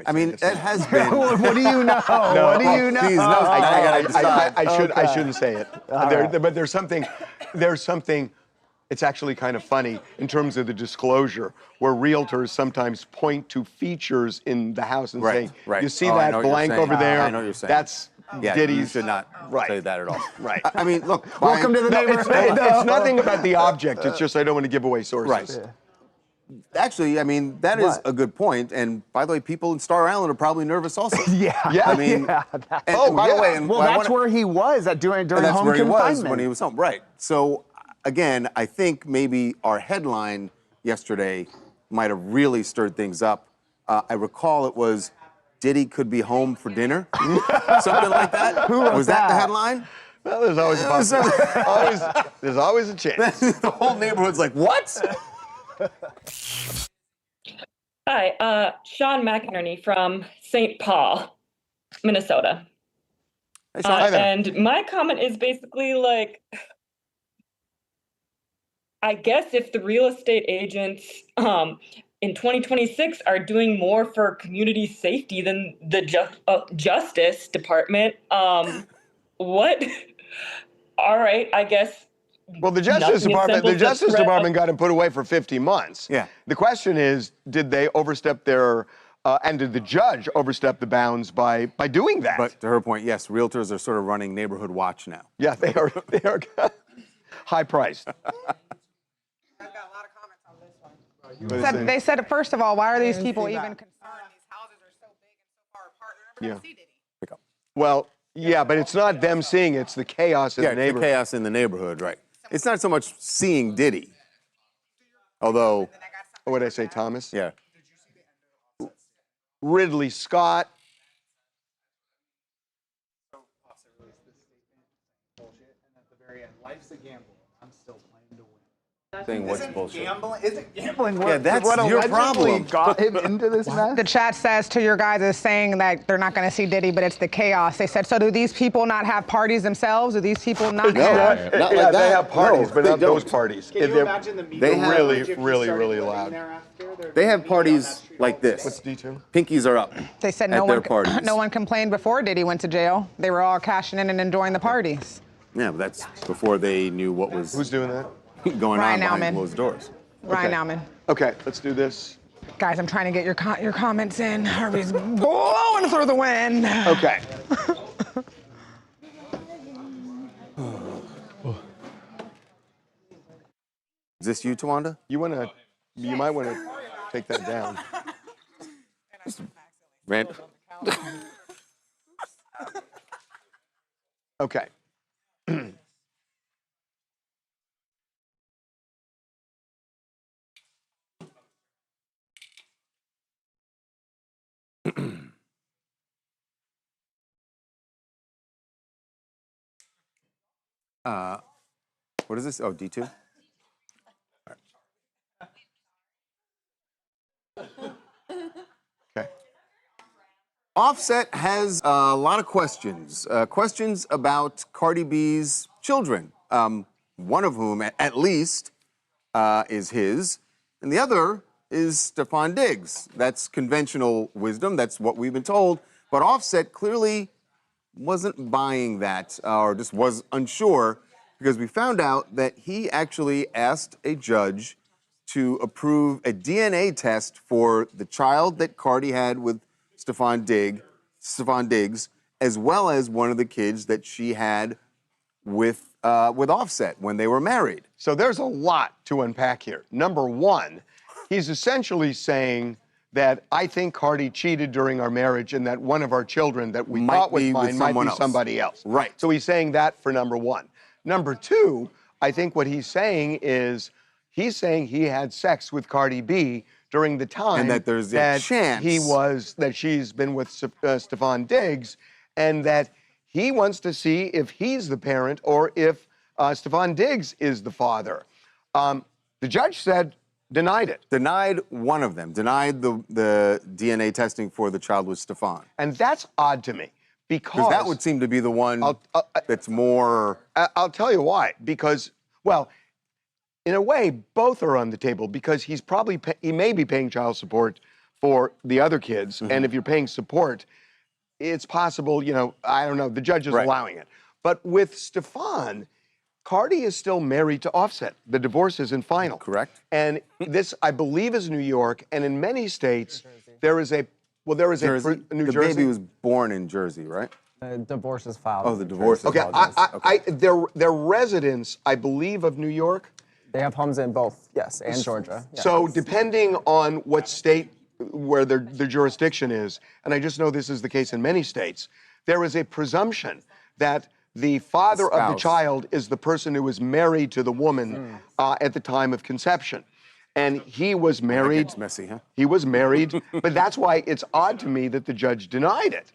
H: I mean, it has been...
K: What do you know?
I: No,
K: what do you know?
H: Please, no, I gotta decide.
I: I shouldn't say it. But there's something, it's actually kind of funny in terms of the disclosure, where realtors sometimes point to features in the house and say, you see that blank over there?
H: I know what you're saying.
I: That's Diddy's.
H: You should not say that at all.
I: Right.
H: I mean, look.
K: Welcome to the neighborhood.
I: It's nothing about the object. It's just I don't want to give away sources.
H: Right. Actually, I mean, that is a good point. And by the way, people in Star Island are probably nervous also.
K: Yeah.
H: I mean,
K: yeah.
H: And by the way,
K: well, that's where he was during
H: that's
K: home
H: where he
K: confinement.
H: was when he was home. Right. So again, I think maybe our headline yesterday might have really stirred things up. I recall it was Diddy could be home for dinner, something like that.
K: Who wrote
H: was that the headline?
I: Well, there's always a possibility. There's always a chance.
H: The whole neighborhood's like, what?
C: Hi, Sean McInerney from St. Paul, Minnesota.
H: Hey, Sean. Hi there.
C: And my comment is basically like, I guess if the real estate agents in 2026 are doing more for community safety than the Justice Department, what? All right, I guess.
I: Well, the Justice Department got him put away for 50 months.
H: Yeah.
I: The question is, did they overstep their, and did the judge overstep the bounds by doing that?
H: But to her point, yes, realtors are sort of running neighborhood watch now.
I: Yeah, they are high priced.
G: They said, first of all, why are these people even concerned? These houses are so big and so far apart. We're never going to see Diddy.
I: Well, yeah, but it's not them seeing it, it's the chaos in the neighborhood.
H: The chaos in the neighborhood, right. It's not so much seeing Diddy, although...
I: What did I say, Thomas?
H: Yeah.
I: Ridley Scott.
K: Life's a gamble. I'm still playing to win.
H: Saying what's bullshit.
K: Isn't gambling
H: Yeah, that's
K: what
H: your
K: allegedly
H: problem.
K: got him into this mess?
G: The chat says to your guys is saying that they're not going to see Diddy, but it's the chaos. They said, so do these people not have parties themselves? Do these people not have?
H: Not like that.
I: They have parties,
H: No,
I: but
H: they
I: not those
H: don't.
I: parties.
K: Can you imagine the media?
I: They're really loud.
H: They have parties like this.
I: What's D2?
H: Pinkies are up.
G: They said
H: at their parties.
G: no one complained before Diddy went to jail. They were all cashing in and enjoying the parties.
H: Yeah, but that's before they knew what was
I: Who's doing that?
H: going
G: Ryan
H: on behind
G: Nauman.
H: closed doors.
G: Ryan Nauman.
I: Okay, let's do this.
G: Guys, I'm trying to get your comments in. Harvey's blowing through the wind.
I: Okay.
H: Is this you, Tawanda?
I: You might want to take that down.
H: Rand.
I: Okay.
H: What is this? Oh, D2?
I: Okay.
H: Offset has a lot of questions. Questions about Cardi B's children. One of whom, at least, is his, and the other is Stefan Diggs. That's conventional wisdom. That's what we've been told. But Offset clearly wasn't buying that, or just was unsure, because we found out that he actually asked a judge to approve a DNA test for the child that Cardi had with Stefan Diggs, as well as one of the kids that she had with Offset when they were married.
I: So there's a lot to unpack here. Number one, he's essentially saying that I think Cardi cheated during our marriage and that one of our children that we thought was mine might be somebody else.
H: Right.
I: So he's saying that for number one. Number two, I think what he's saying is he had sex with Cardi B during the time
H: and that there's a chance
I: that she's been with Stefan Diggs, and that he wants to see if he's the parent or if Stefan Diggs is the father. The judge denied it.
H: Denied one of them. Denied the DNA testing for the child with Stefan.
I: And that's odd to me. Because
H: that would seem to be the one that's more...
I: I'll tell you why. Because, well, in a way, both are on the table because he may be paying child support for the other kids. Mm-hmm. And if you're paying support, it's possible, I don't know, the judge is allowing it. But with Stefan, Cardi is still married to Offset. The divorce isn't final.
H: Correct.
I: And this, I believe, is New York. And in many states, there is a... Well, there is
H: Jersey.
I: New
H: the
I: Jersey.
H: baby was born in Jersey, right?
E: The divorce is filed.
H: Oh, the divorce.
I: Okay, they're residents, I believe, of New York.
E: They have homes in both, yes, and Georgia. Yes.
I: So depending on what state where their jurisdiction is, and I just know this is the case in many states, there is a presumption that the father of the child is the person who was married to the woman at the time of conception. And he was married.
H: It's messy, huh?
I: He was married, but that's why it's odd to me that the judge denied it.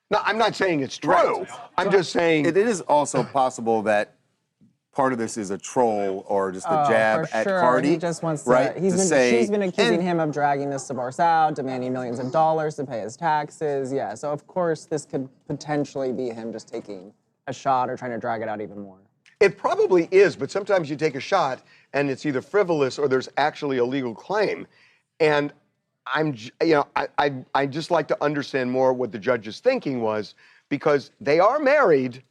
I: Now, I'm not saying it's true.
H: Right.
I: I'm just saying...
H: It is also possible that part of this is a troll or just a jab at Cardi.
E: He just wants to,
H: right?
E: She's been accusing him of dragging this divorce out, demanding millions of dollars to pay his taxes. Yeah, so of course this could potentially be him just taking a shot or trying to drag it out even more.
I: It probably is, but sometimes you take a shot and it's either frivolous or there's actually a legal claim. And I just like to understand more what the judge's thinking was, because they are married,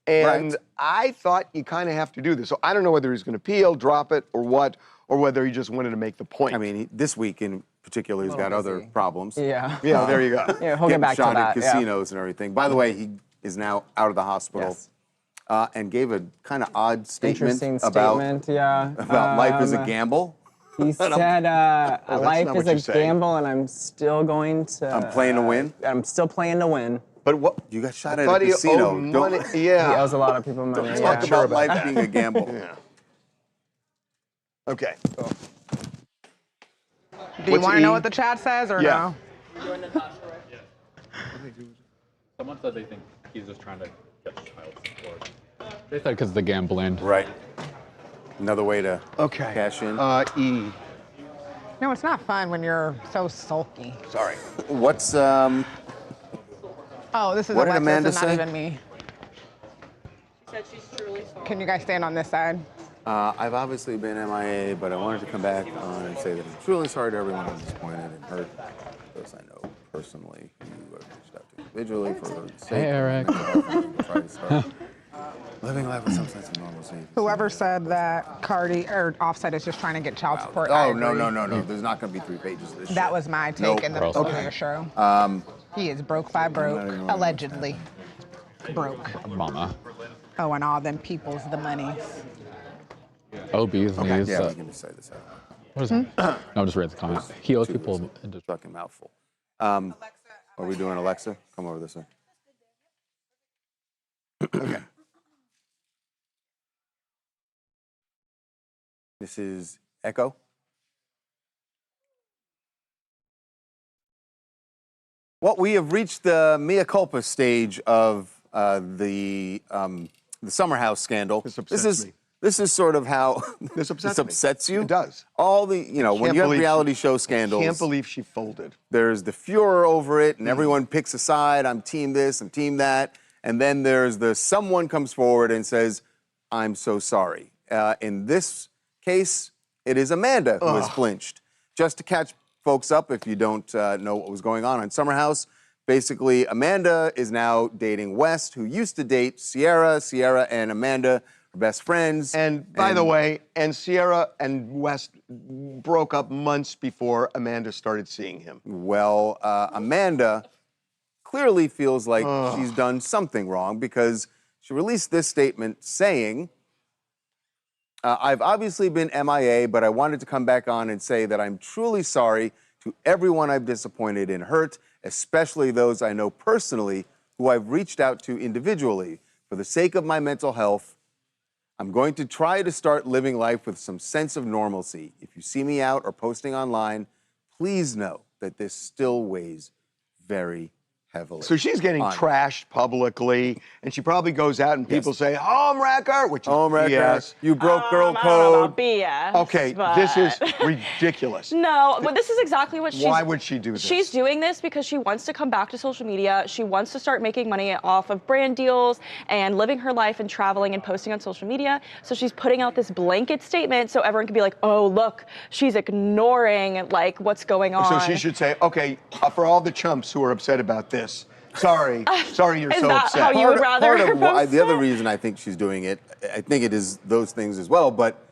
I: and I thought you kind of have to do this. So I don't know whether he's going to appeal, drop it, or what, or whether he just wanted to make the point.
H: I mean, this week in particular, he's got other problems.
E: Yeah.
I: Yeah, there you go.
E: Yeah, he'll get back to
H: shot
E: that.
H: at casinos and everything. By the way, he is now out of the hospital.
E: Yes.
H: And gave a kind of odd statement
E: about
H: life is a gamble.
E: He said, life is a gamble, and I'm still going to...
H: I'm playing to win?
E: I'm still playing to win.
I: But what?
H: You got shot at a casino.
I: Yeah.
E: He owes a lot of people money.
H: Don't talk about life being a gamble.
I: Yeah. Okay.
G: Do you want to know what the chat says or no?
A: Someone said they think he's just trying to get child support. They said because of the gambling.
H: Right. Another way to cash in.
I: E.
G: No, it's not fun when you're so sulky.
H: Sorry. What's
G: Oh, this is
H: what did
G: Alexis
H: Amanda
G: and not
H: say?
G: even me.
J: Said she's truly sorry.
G: Can you guys stand on this side?
H: I've obviously been MIA, but I wanted to come back on and say that I'm truly sorry to everyone who's disappointed and hurt. Those I know personally who have reached out to individually for the sake
A: Hey, Eric.
H: of try to start Living life with some sense of normalcy.
G: Whoever said that Cardi or Offset is just trying to get child support. I
H: Oh,
G: agree.
H: no. There's not going to be 3 pages of this
G: That
H: shit.
G: was my take in the
H: Nope.
G: earlier show. He is broke by broke, allegedly. Broke.
A: Mama.
G: Oh, and all them people's the monies.
A: OB's
H: Okay,
A: news.
H: yeah, we can just say this out.
A: What is it? No, I'm just reading the comments. He owes people.
H: Fucking mouthful. Are we doing Alexa? Come over this way. Okay. This is Echo. Well, we have reached the mea culpa stage of the Summer House scandal. This is sort of how
I: this
H: upsets you.
I: It does.
H: All the, when you have reality show scandals.
I: Can't believe she folded.
H: There's the furor over it, and everyone picks a side. I'm team this, I'm team that. And then there's someone comes forward and says, I'm so sorry. In this case, it is Amanda who has flinched. Just to catch folks up, if you don't know what was going on Summer House, basically Amanda is now dating West, who used to date Sierra. Sierra and Amanda are best friends.
I: And by the way, Sierra and West broke up months before Amanda started seeing him.
H: Well, Amanda clearly feels like she's done something wrong because she released this statement saying, I've obviously been MIA, but I wanted to come back on and say that I'm truly sorry to everyone I've disappointed and hurt, especially those I know personally who I've reached out to individually. For the sake of my mental health, I'm going to try to start living life with some sense of normalcy. If you see me out or posting online, please know that this still weighs very heavily.
I: So she's getting trashed publicly, and she probably goes out and people say, homewrecker, which is BS.
H: You broke girl
V: I
H: code.
V: don't know about BS.
I: Okay,
V: but...
I: this is ridiculous.
V: No, but this is exactly what she's...
I: Why would she do this?
V: She's doing this because she wants to come back to social media. She wants to start making money off of brand deals and living her life and traveling and posting on social media. So she's putting out this blanket statement so everyone can be like, oh, look, she's ignoring like what's going on.
I: So she should say, okay, for all the chumps who are upset about this, sorry you're
V: Is
I: so
V: that
I: upset.
V: how you would rather
H: Part of
V: post
H: the other reason I think she's doing it, I think it is those things as well, but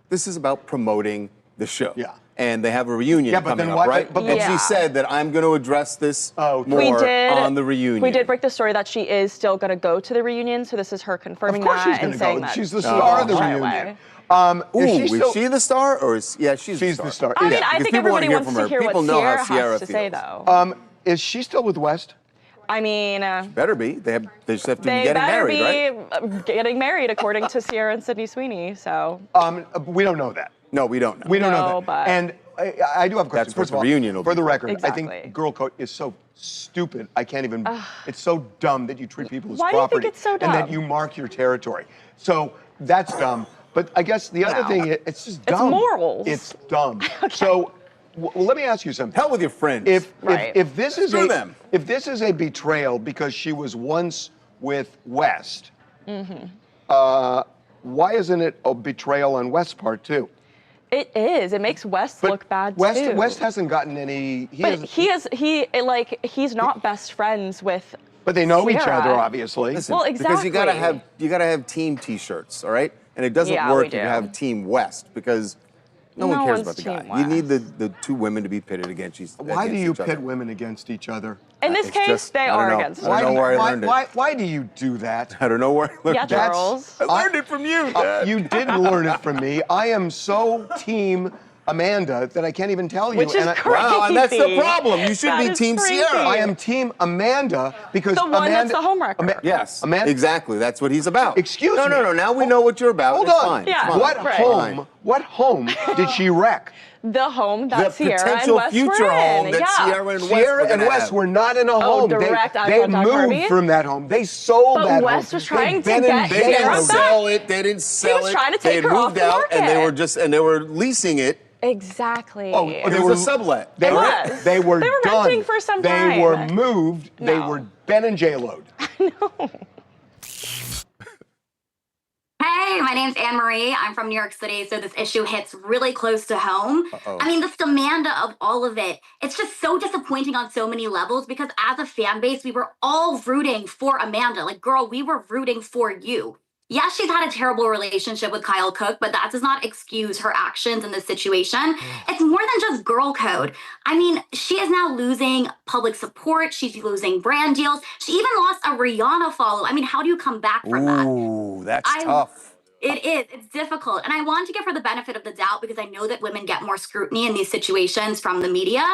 H: this is about promoting the show.
I: Yeah.
H: And they have a reunion coming up, right? And she said that I'm going to address this more on the reunion.
V: We did break the story that she is still going to go to the reunion, so this is her confirming
I: Of course
V: that
I: she's
V: and
I: gonna
V: saying
I: go.
V: that.
I: She's the star of the reunion.
H: Is she the star, or is she's the star?
V: I mean, I think everybody wants to hear
H: People
V: what
H: know how
V: Sierra has to
H: feels.
V: say, though.
I: Is she still with West?
V: I mean,
H: better be. They just have to be
V: they
H: getting
V: better
H: married, right?
V: be getting married, according to Sierra and Sydney Sweeney. So
I: we don't know that.
H: No, we don't know.
I: We don't know
V: No,
I: that.
V: but-
I: And I do have a question.
H: That's
I: First
H: what
I: of all,
H: the reunion will
I: for
H: be.
I: the record, I
V: Exactly.
I: think girl code is so stupid. I can't even. It's so dumb that you treat people as
V: Why do you think
I: property
V: it's so
I: and that
V: dumb?
I: you mark your territory. So that's dumb. But I guess the other thing, it's just dumb.
V: It's morals.
I: It's dumb. So well, let me ask you something.
H: Hell with your friends.
I: If this is
H: Screw them.
I: if this is a betrayal because she was once with West, why isn't it a betrayal on West's part too?
V: it is. It makes West look bad too.
I: West hasn't gotten any.
V: He's not best friends with.
I: But they know each
V: Sierra.
I: other, obviously.
H: Listen,
V: Well,
H: because you
V: exactly.
H: gotta have team T-shirts, all right? And it doesn't
V: Yeah,
H: work
V: we
H: if you
V: do.
H: have Team West because no one
V: No
H: cares
V: one's
H: about the
V: Team
H: guy. You need the two women to be pitted against each other.
I: Why do you pit women against each other?
V: In this
H: It's
V: case,
H: just-
V: they
H: I don't
V: are
H: know.
V: against.
H: I don't know where I learned it.
I: Why do you do that?
H: I don't know where I learned
V: Yeah,
H: it.
V: Charles.
H: I learned it from you, Dad.
I: You didn't learn it from me. I am so team Amanda that I can't even tell you.
V: Which is crazy.
H: Wow, and that's the problem. You should
V: That
H: be
V: is
H: Team
V: crazy.
H: Sierra.
I: I am Team Amanda because
V: The one that's the homewrecker.
H: Yes,
I: Amanda.
H: exactly. That's what he's about.
I: Excuse me.
H: No. Now we know what you're about.
I: Hold
H: It's
I: on.
H: fine.
V: Yeah.
H: It's fine.
I: What
H: It's
I: home?
H: fine.
I: What home did she wreck?
V: The home that
H: The
V: Sierra and
H: potential
V: West
H: future
V: were in.
H: home that
V: Yeah.
H: Sierra and West
I: Sierra
H: were
I: and
H: gonna
I: West
H: have.
I: were not in a home.
V: direct eye
I: they
V: contact,
I: moved
V: Harvey.
I: from that home. They sold
V: But
I: that
V: West
I: home.
V: was trying
I: They've
V: to
I: been in
V: get
H: They
V: Sierra
H: didn't
V: back.
H: sell it. They didn't sell it.
V: was trying to
H: They
V: take
H: had
V: her off
H: moved
V: the
H: out and
V: market.
H: they were leasing it.
V: Exactly.
I: Oh,
H: It
I: they
H: was
I: were
H: a sublet.
I: They
V: It
I: were.
V: was.
I: They were
V: They were
I: done.
V: renting for some
I: They
V: time.
I: were moved. They
V: No.
I: were Ben and JLo'd.
F: Hey, my name's Anne Marie. I'm from New York City, so this issue hits really close to home. I mean, this Amanda of all of it, it's just so disappointing on so many levels because as a fan base, we were all rooting for Amanda. Like, girl, we were rooting for you. Yes, she's had a terrible relationship with Kyle Cook, but that does not excuse her actions in this situation. It's more than just girl code. I mean, she is now losing public support. She's losing brand deals. She even lost a Rihanna follow. I mean, how do you come back from that?
H: Ooh, that's tough.
F: It is. It's difficult. And I want to give her the benefit of the doubt because I know that women get more scrutiny in these situations from the media.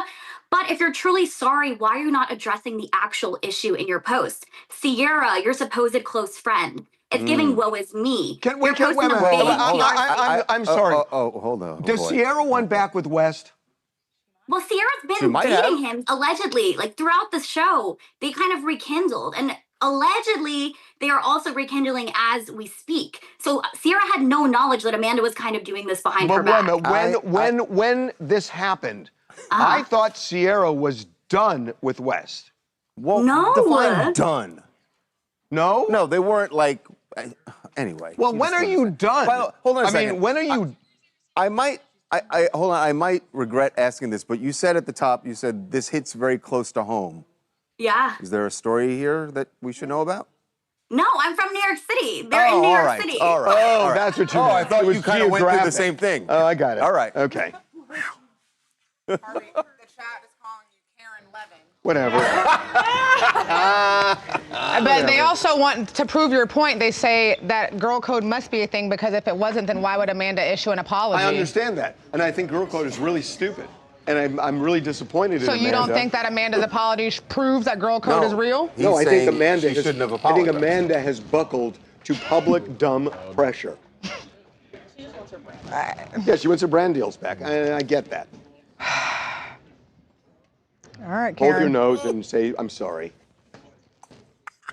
F: But if you're truly sorry, why are you not addressing the actual issue in your post? Sierra, your supposed close friend. It's giving woe is me.
I: Wait, I'm sorry.
H: Hold on.
I: Does Sierra want back with West?
F: Well, Sierra's been dating him, allegedly, like throughout the show. They kind of rekindled. And allegedly, they are also rekindling as we speak. So Sierra had no knowledge that Amanda was kind of doing this behind her back.
I: When this happened, I thought Sierra was done with West.
H: Well,
F: No.
H: define done.
I: No?
H: No, they weren't like. Anyway.
I: Well, when are you done?
H: Hold on a
I: I
H: second.
I: mean, when are you?
H: I might regret asking this, but you said at the top, you said this hits very close to home.
F: Yeah.
H: Is there a story here that we should know about?
F: No, I'm from New York City. They're in New York City.
H: All right.
I: Oh, that's what you meant.
H: I thought
I: It was
H: you kind of went through the
I: geographic.
H: same thing.
I: Oh, I got it.
H: All right.
I: Okay.
G: The chat is calling you Karen Levin.
I: Whatever.
G: But they also want to prove your point. They say that girl code must be a thing because if it wasn't, then why would Amanda issue an apology?
I: I understand that. And I think girl code is really stupid. And I'm really disappointed in
G: So
I: Amanda.
G: you don't think that Amanda's apology proves that girl code is real?
I: No, I think Amanda
H: shouldn't have
I: I think
H: apologized.
I: Amanda has buckled to public dumb pressure. Yeah, she wants her brand deals back. I get that.
G: All right,
I: Hold
G: Karen.
I: your nose and say, I'm sorry.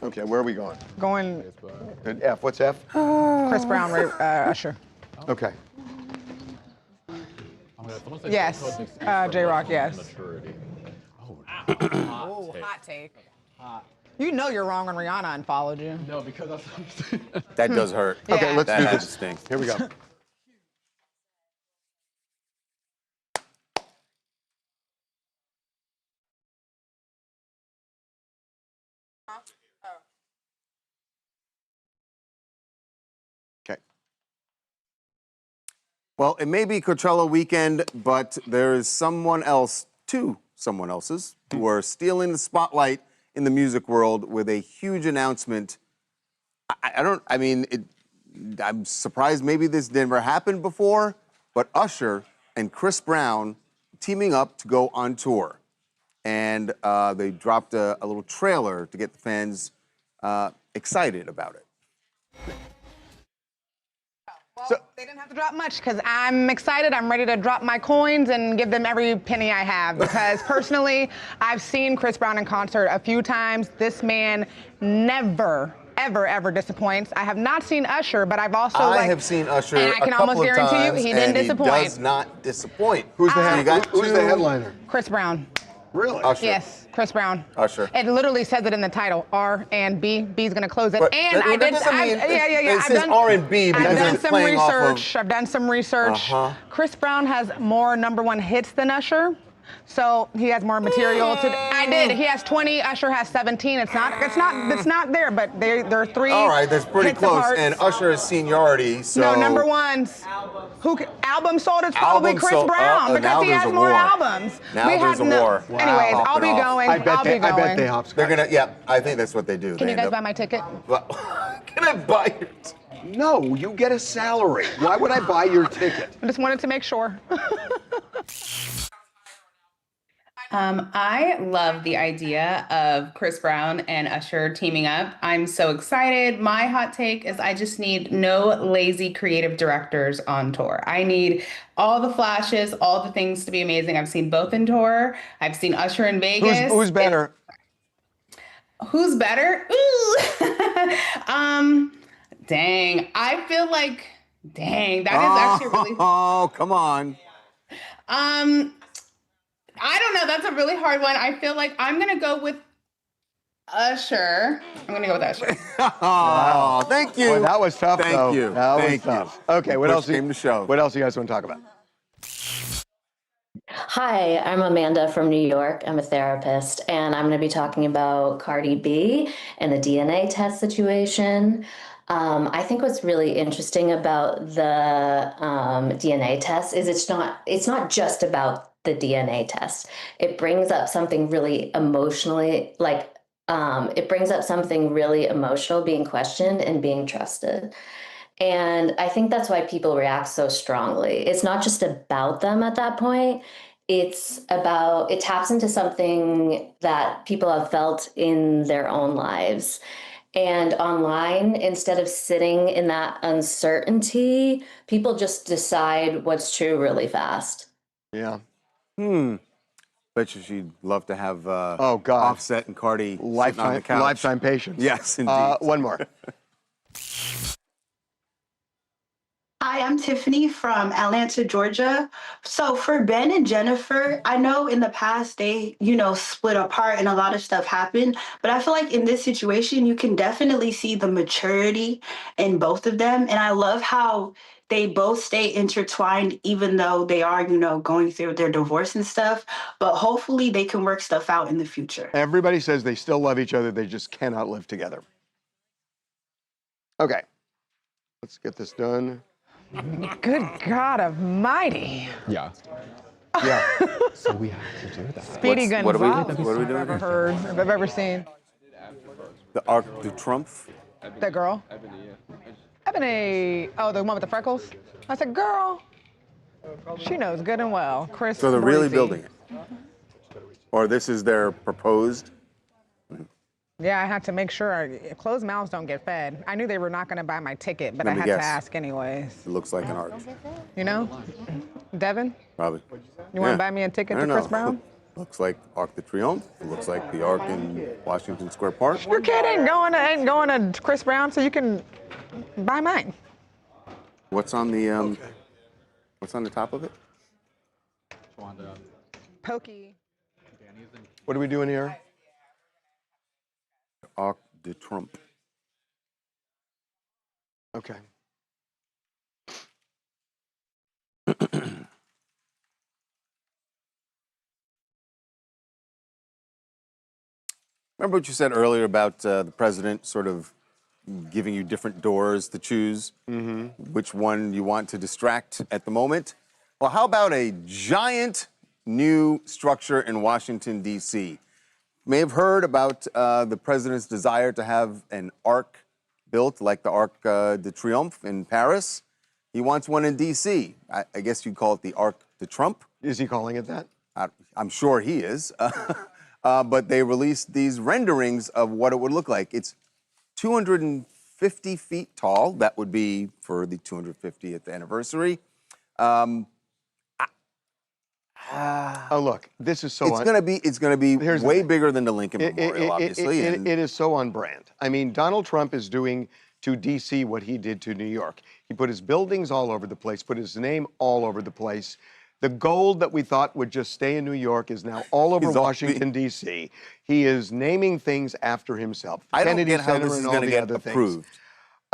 I: Okay, where are we going?
G: Going
I: F. What's F?
G: Chris Brown, Usher.
I: Okay.
G: Yes. J-Rock, yes.
A: Oh,
G: hot take. You know you're wrong when Rihanna unfollowed you.
A: No, because that's
H: That does hurt.
G: Yeah.
I: Okay, let's
H: That
I: do
H: has
I: this.
H: to stink.
I: Here we go. Okay.
H: Well, it may be Coachella weekend, but there is someone else, someone else's, who are stealing the spotlight in the music world with a huge announcement. I'm surprised maybe this never happened before, but Usher and Chris Brown teaming up to go on tour. And they dropped a little trailer to get the fans excited about it.
G: Well, they didn't have to drop much because I'm excited. I'm ready to drop my coins and give them every penny I have because personally, I've seen Chris Brown in concert a few times. This man never, ever disappoints. I have not seen Usher, but I've also
H: I have seen Usher
G: and I can
H: a couple
G: almost
H: of
G: guarantee
H: times,
G: you he didn't
H: and
G: disappoint.
H: He does not disappoint.
I: Who's the
H: Who's
I: the headliner?
G: Chris Brown.
I: Really?
H: Usher.
G: Yes, Chris Brown.
H: Usher.
G: It literally says it in the title, R and B. B's gonna close it.
H: But
G: and
H: that-
G: I
H: that
G: did.
H: doesn't mean-
G: Yeah.
H: it says R&B because
G: I've done
H: it's
G: some
H: playing off of-
G: research. I've done some research.
H: Uh-huh.
G: Chris Brown has more #1 hits than Usher. So he has more material to. I did. He has 20. Usher has 17. It's not there. But they're 3.
H: All right, that's pretty
G: hits
H: close.
G: apart.
H: And Usher has seniority, so.
G: No, #1s. Album sold, it's probably
H: Album
G: Chris
H: sold-
G: Brown
H: now
G: because he
H: there's
G: has
H: a
G: more
H: war.
G: albums.
H: Now there's a war.
G: Anyways, I'll be
H: Popping off.
G: going. I'll be going.
I: I bet they hopscotch.
H: They're gonna. Yeah, I think that's what they do.
G: Can
H: They
G: you guys
H: end
G: buy
H: up-
G: my ticket?
H: Well, can I buy your?
I: No, you get a salary. Why would I buy your ticket?
G: I just wanted to make sure.
L: I love the idea of Chris Brown and Usher teaming up. I'm so excited. My hot take is I just need no lazy creative directors on tour. I need all the flashes, all the things to be amazing. I've seen both in tour. I've seen Usher in Vegas.
I: Who's better?
L: Who's better? Ooh. Dang. I feel like, dang, that is actually really.
H: Oh, come on.
L: I don't know. That's a really hard one. I feel like I'm going to go with Usher. I'm going to go with Usher.
H: Oh, thank you.
I: Boy, that was tough,
H: Thank
I: though.
H: you.
I: That
H: Thank
I: was tough. Okay, what
H: Push
I: else?
H: came to show.
I: What else do you guys want to talk about?
M: Hi, I'm Amanda from New York. I'm a therapist, and I'm going to be talking about Cardi B and the DNA test situation. I think what's really interesting about the DNA test is it's not just about the DNA test. It brings up something really emotionally, it brings up something really emotional, being questioned and being trusted. And I think that's why people react so strongly. It's not just about them at that point. It taps into something that people have felt in their own lives. And online, instead of sitting in that uncertainty, people just decide what's true really fast.
I: Yeah.
H: Bet you she'd love to have
I: Oh, God.
H: Offset and Cardi sitting on the couch.
I: Lifetime patience.
H: Yes, indeed.
I: One more.
N: Hi, I'm Tiffany from Atlanta, Georgia. So for Ben and Jennifer, I know in the past they, split apart and a lot of stuff happened, but I feel like in this situation, you can definitely see the maturity in both of them. And I love how they both stay intertwined, even though they are, going through their divorce and stuff, but hopefully they can work stuff out in the future.
I: Everybody says they still love each other. They just cannot live together. Okay. Let's get this done.
G: Good God Almighty.
A: Yeah.
I: Yeah.
A: So we have to do that.
G: Speedy Gonzalez.
H: What are we doing?
G: I've ever heard, if I've ever seen.
H: The Arc de Triomphe?
G: That girl? Ebony. Oh, the one with the freckles? I said, girl, she knows good and well. Chris.
H: So they're really
G: Breezy.
H: building it? Or this is their proposed?
G: Yeah, I had to make sure closed mouths don't get fed. I knew they were not going to buy my ticket, but I had to ask anyways.
H: It looks like an arc.
G: You know? Devin?
H: Probably.
G: You want to buy me a ticket to Chris Brown?
H: Looks like Arc de Triomphe. It looks like the Arc in Washington Square Park.
G: Your kid ain't going to Chris Brown, so you can buy mine.
H: What's on the top of it?
G: Pokey.
I: What are we doing here?
H: Arc de Triomphe.
I: Okay.
H: Remember what you said earlier about the president sort of giving you different doors to choose which one you want to distract at the moment? Well, how about a giant new structure in Washington, D.C.? May have heard about the president's desire to have an arc built like the Arc de Triomphe in Paris. He wants one in D.C. I guess you'd call it the Arc de Trump.
I: Is he calling it that?
H: I'm sure he is. But they released these renderings of what it would look like. It's 250 feet tall. That would be for the 250th anniversary.
I: Oh, look, this is so.
H: It's gonna be way bigger than the Lincoln Memorial, obviously.
I: It is so on brand. I mean, Donald Trump is doing to D.C. what he did to New York. He put his buildings all over the place, put his name all over the place. The gold that we thought would just stay in New York is now all over Washington, D.C. He is naming things after himself.
H: I don't
I: Kennedy
H: get how
I: Center
H: this is
I: and all
H: going to
I: the
H: get
I: other
H: approved.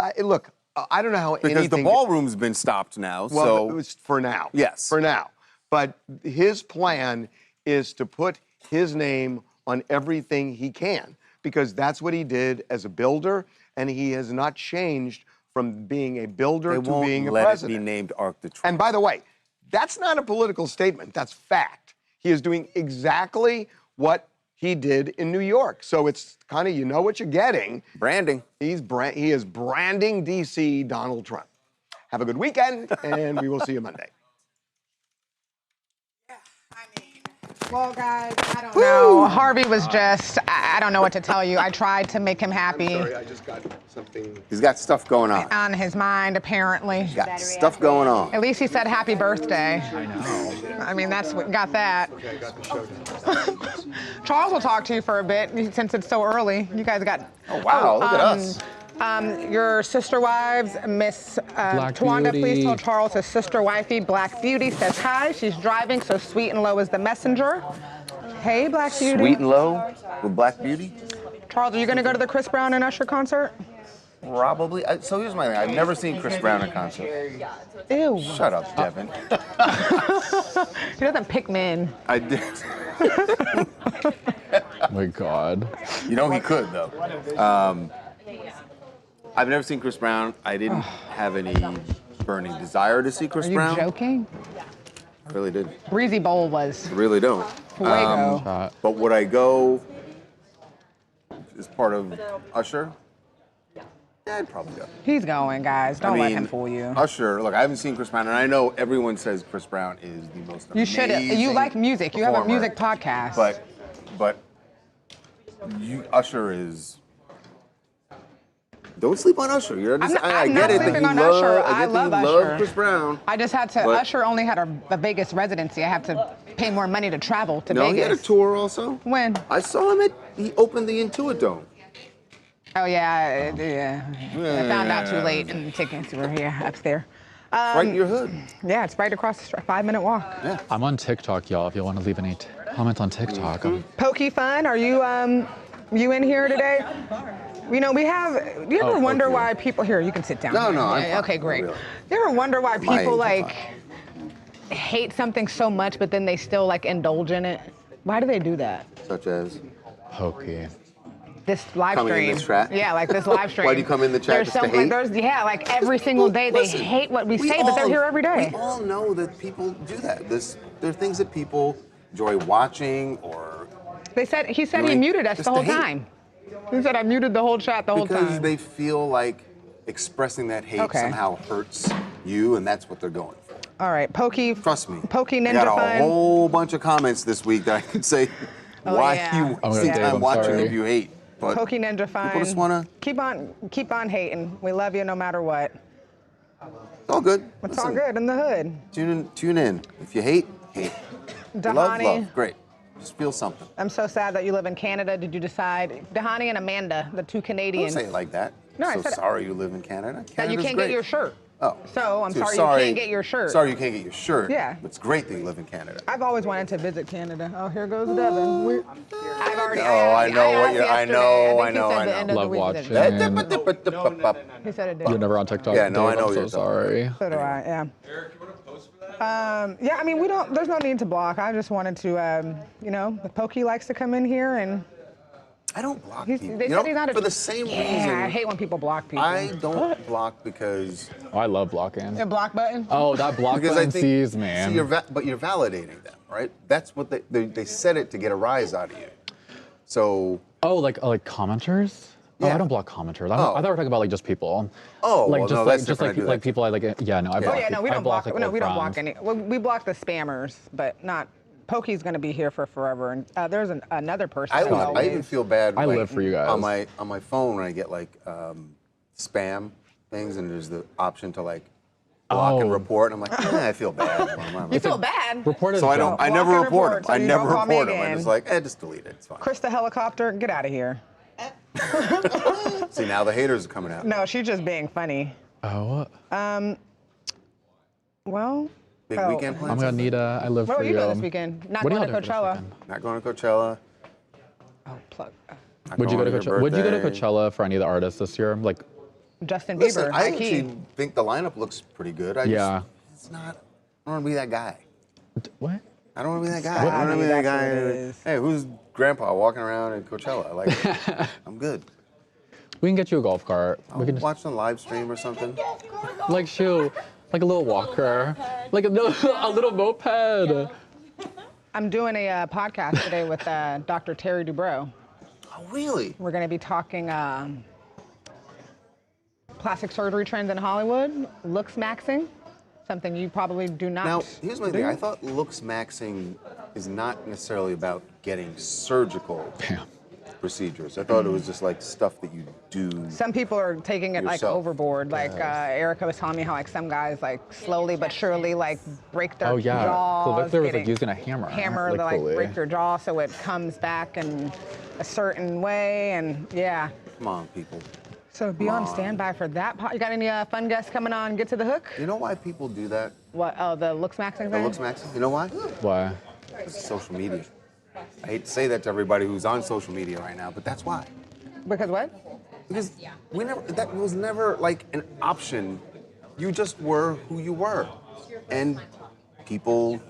I: Things. Look, I don't know how
H: because
I: anything.
H: the ballroom's been stopped now.
I: Well,
H: so
I: it was for now.
H: Yes,
I: for now. But his plan is to put his name on everything he can, because that's what he did as a builder, and he has not changed from being a builder
H: they
I: to
H: won't
I: being a
H: let
I: president.
H: it be named Arc de Triomphe.
I: And by the way, that's not a political statement. That's fact. He is doing exactly what he did in New York. So it's kind of, you know what you're getting.
H: Branding.
I: He is branding D.C. Donald Trump. Have a good weekend, and we will see you Monday.
G: Well, guys, I don't know. Harvey was just, I don't know what to tell you. I tried to make him happy.
I: I'm sorry, I just got something.
H: He's got stuff going on.
G: On his mind, apparently.
H: He's got stuff going on.
G: At least he said happy birthday.
A: I know.
G: I mean, that's what got that.
I: Okay, I got the show.
G: Charles will talk to you for a bit since it's so early. You guys got.
H: Oh, wow, look at us.
G: Your sister wives, Miss Tawanda, please tell Charles his sister wifey, Black Beauty, says hi. She's driving, so Sweet and Low is the messenger. Hey, Black Beauty.
H: Sweet and Low with Black Beauty?
G: Charles, are you going to go to the Chris Brown and Usher concert?
H: Probably. So here's my thing. I've never seen Chris Brown in concert.
G: Ew.
H: Shut up, Devin.
G: He doesn't pick men.
H: I did.
A: Oh my God.
H: You know he could, though. I've never seen Chris Brown. I didn't have any burning desire to see Chris Brown.
G: Are you joking?
H: I really didn't.
G: Breezy Bowl was.
H: I really don't.
G: Fuego.
H: But would I go as part of Usher? Yeah, I'd probably go.
G: He's going, guys. Don't let him fool you.
H: Usher, look, I haven't seen Chris Brown, and I know everyone says Chris Brown is the most
G: You should.
H: amazing
G: You like music. You have a
H: performer.
G: music podcast.
H: But Usher is. Don't sleep on Usher. You're just,
G: I'm
H: I
G: not
H: get it that
G: sleeping
H: you
G: on
H: love.
G: Usher.
H: I
G: I
H: get
G: love
H: that you
G: Usher.
H: love Chris Brown.
G: I just had to.
H: but-
G: Usher only had a Vegas residency. I have to pay more money to travel to
H: No,
G: Vegas.
H: he had a tour also.
G: When?
H: I saw him he opened the Intuit Dome.
G: Oh yeah. I found out too late, and the tickets were here upstairs.
H: Right in your hood.
G: Yeah, it's right across the street. 5-minute walk.
H: Yeah.
A: I'm on TikTok, y'all. If you want to leave any comments on TikTok.
G: Pokey Fun, are you in here today? You know, we have. Do you ever wonder why people here? You can sit down.
H: No,
G: here.
H: no, I'm fine.
G: Okay, great.
H: Really.
G: You ever wonder why
H: My
G: people
H: age,
G: like hate something so much, but then they still like indulge in it? Why do they do that?
H: Such as
A: Pokey.
G: This live
H: Coming
G: stream.
H: in this chat?
G: Yeah, like this live stream.
H: Why do you come in the chat
G: There's
H: just to
G: some,
H: hate?
G: like every single day
H: Listen,
G: they hate what we
H: we
G: say, but they're
H: all-
G: here every day.
H: We all know that people do that. There are things that people enjoy watching or.
G: He said he
H: doing
G: muted us
H: just
G: the whole
H: to hate.
G: time. He said I muted the whole chat the whole
H: Because
G: time.
H: they feel like expressing that hate
G: Okay.
H: somehow hurts you, and that's what they're going for.
G: All right, Pokey.
H: Trust me.
G: Pokey
H: I
G: Ninja
H: got a
G: Fun.
H: whole bunch of comments this week that I could say why you think I'm watching if you hate. But
G: Pokey Ninja Fun.
H: people just wanna.
G: keep on hating. We love you no matter what.
H: It's all good.
G: It's all good in the hood.
H: Tune in. If you hate, hate. If you love,
G: Dahani.
H: love. Great. Just feel something.
G: I'm so sad that you live in Canada. Did you decide? Dahani and Amanda, the two
H: Don't
G: Canadians.
H: say it like that.
G: No, I
H: so
G: said it.
H: sorry you live in Canada.
G: That you
H: Canada's
G: can't
H: great.
G: get your shirt.
H: Oh.
G: So I'm
H: So
G: sorry you can't get your shirt.
H: Sorry you can't get your shirt.
G: Yeah.
H: But it's great that you live in Canada.
G: I've always wanted to visit Canada. Oh, here goes Devin. I've already.
H: Oh, I know what
G: asked
H: you. I
G: yesterday.
H: know.
G: I
H: I
G: think
H: know.
G: he said
H: I
G: the
H: know.
G: end of the
A: Love
G: week.
A: watching.
G: He said it did.
A: You're never on TikTok.
H: Yeah, no, I
A: Dave,
H: know
A: I'm
H: you're
A: so sorry.
G: So do I. Yeah. Yeah, I mean, we don't. There's no need to block. I just wanted to, if Pokey likes to come in here and.
H: I don't block
G: They
H: people.
G: said
H: You know,
G: he's not a.
H: for the same
G: yeah,
H: reason.
G: I hate when people block people.
H: I don't block because.
A: Oh, I love blocking.
G: The block button.
A: Oh, that block
H: Because
A: button
H: I think,
A: sees, man.
H: See, but you're validating them, right? That's what they said it to get a rise out of you. So.
A: Oh, like commenters? Oh,
H: Yeah.
A: I don't block commenters. I
H: Oh.
A: thought we were talking about like just people.
H: Oh,
A: like
H: well,
A: just
H: no,
A: like
H: that's
A: just like
H: different. I do that
A: people I like. Yeah, no, I block.
G: Oh yeah, no, we
A: I
G: don't block.
A: like,
G: No,
A: old
G: we don't block
A: friends.
G: any. Well, we block the spammers, but not. Pokey's gonna be here for forever, and there's another person.
H: I
G: that
H: even feel bad.
A: I
H: like,
A: live for you guys.
H: On my phone when I get like spam things, and there's the option to like block and report. And I'm like, I feel bad.
G: You feel bad?
A: Report it.
H: So I don't. I never
G: Block and
H: report
G: report,
H: them.
G: so
H: I
G: you
H: never
G: don't call me
H: report them. I'm
G: again.
H: just like, just delete it. It's fine.
G: Chris the helicopter, get out of here.
H: See, now the haters are coming out.
G: No, she's just being funny.
A: Oh.
G: Well.
H: Big weekend plans.
A: I'm gonna need a. I live
G: What
A: for
G: are you doing this weekend? Not
A: What are
G: going to
A: y'all doing this
G: Coachella.
A: weekend?
H: Not going to Coachella.
G: Oh, plug.
H: Not
A: Would you go to
H: going your
A: Coachella? Would you go to
H: birthday.
A: Coachella for any of the artists this year? Like,
G: Justin Bieber.
H: Listen, I
G: high key.
H: actually think the lineup looks pretty good.
A: yeah.
H: It's not. I don't want to be that guy.
A: What?
H: I don't want to be that guy.
G: What?
H: I don't want to be that
G: That's what it
H: guy.
G: is.
H: Hey, who's grandpa walking around in Coachella? Like, I'm good.
A: We can get you a golf cart.
H: I'll
A: We can just,
H: watch the live stream or something.
A: like shoot, like a little walker, like a little moped.
G: I'm doing a podcast today with Dr. Terry Dubrow.
H: Oh, really?
G: We're going to be talking plastic surgery trends in Hollywood, looks maxing, something you probably do not.
H: Now, here's my
G: do.
H: thing. I thought looks maxing is not necessarily about getting surgical procedures. I thought it was just like stuff that you do.
G: Some people are taking it like
H: yourself.
G: overboard. Like Erica was telling me how like some guys like slowly but surely like break their
A: Oh yeah.
G: jaws.
A: Victor was like
G: getting-
A: using a hammer.
G: hammer to like break your jaw so it comes back in a certain way, and yeah.
H: Come on, people.
G: So be on standby for that. You got any fun guests coming on? Get to the hook.
H: You know why people do that?
G: What? Oh, the looks maxing
H: The
G: thing.
H: looks maxing? You know why?
A: Why?
H: It's social media. I hate to say that to everybody who's on social media right now, but that's why.
G: Because what?
H: Because that was never like an option. You just were who you were. And people,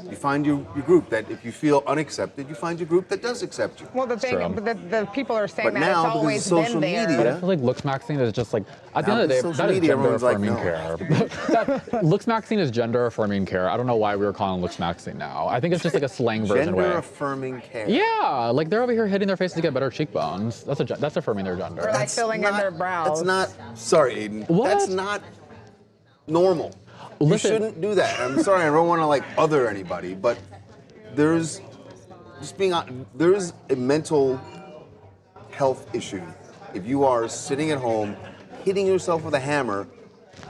H: you find your group. That if you feel unaccepted, you find your group that does accept you.
G: Well, the thing, the people are saying
H: But
G: that
H: now,
G: it's always
H: because of social
G: been there.
H: media-
A: But I feel like looks maxing is just like, at the
H: Now
A: end of the day,
H: with
A: that
H: social
A: is
H: media,
A: gender
H: everyone's like,
A: affirming
H: no.
A: care. Looks maxing is gender affirming care. I don't know why we were calling looks maxing now. I think it's just like a slang version
H: Gender
A: way.
H: affirming care.
A: Yeah, like they're over here hitting their faces to get better cheekbones. That's affirming their gender.
G: Or like filling in their brows.
H: That's not. Sorry, Aiden.
A: What?
H: That's not normal.
A: Listen.
H: You shouldn't do that. I'm sorry. I don't want to like other anybody, but there's there's a mental health issue if you are sitting at home hitting yourself with a hammer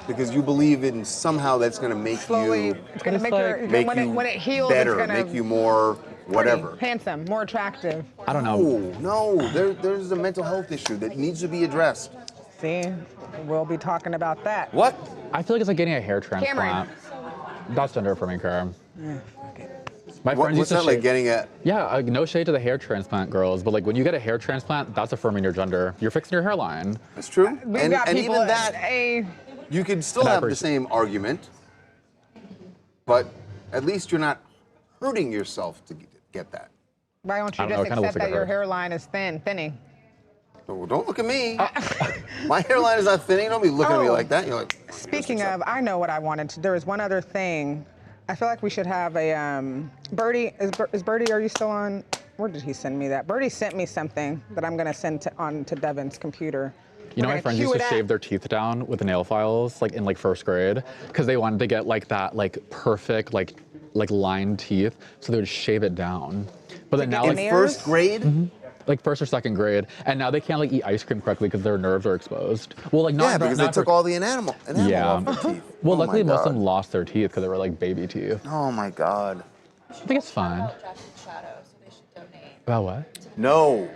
H: because you believe in somehow that's going to make
G: Slowly,
H: you
G: it's going to make your,
H: make
G: when,
H: you
G: when it heals,
H: better,
G: it's going to
H: make you more whatever.
G: handsome, more attractive.
A: I don't know.
H: No, there's a mental health issue that needs to be addressed.
G: See, we'll be talking about that.
H: What?
A: I feel like it's like getting a hair transplant.
G: Cameron.
A: That's gender affirming care. My
H: What-
A: friends
H: what's
A: used to
H: that like
A: shave-
H: getting at?
A: Yeah, no shade to the hair transplant girls, but like when you get a hair transplant, that's affirming your gender. You're fixing your hairline.
H: That's true.
G: We've
H: and
G: got
H: and
G: people
H: even that, you could still
A: And I
H: have the
A: appreciate-
H: same argument, but at least you're not hurting yourself to get that.
G: Why don't you
A: I don't know,
G: just
A: it kinda looks
G: accept
A: like
G: that
A: a
G: your
A: hurt.
G: hairline is thinning?
H: So don't look at me. My hairline is not thinning. Don't be looking at me like that. You're like.
G: Speaking of, I know what I wanted to. There was one other thing. I feel like we should have a Birdie. Is Birdie? Are you still on? Where did he send me that? Birdie sent me something that I'm gonna send on to Devin's computer.
A: You know,
G: We're
A: my
G: gonna
A: friends
G: cue
A: used to
G: it
A: shave
G: up.
A: their teeth down with nail files, like in like first grade, because they wanted to get like that, like perfect, like lined teeth. So they would shave it down. But then now,
H: In
A: like
H: first grade?
A: like first or second grade, and now they can't like eat ice cream correctly because their nerves are exposed. Well, like not
H: Yeah, because they
A: not
H: took
A: for-
H: all the enamel
A: Yeah.
H: off their teeth.
A: Well,
H: Oh my
A: luckily most of
H: God.
A: them lost their teeth because they were like baby teeth.
H: Oh my God.
A: I think it's fine. About what?
H: No,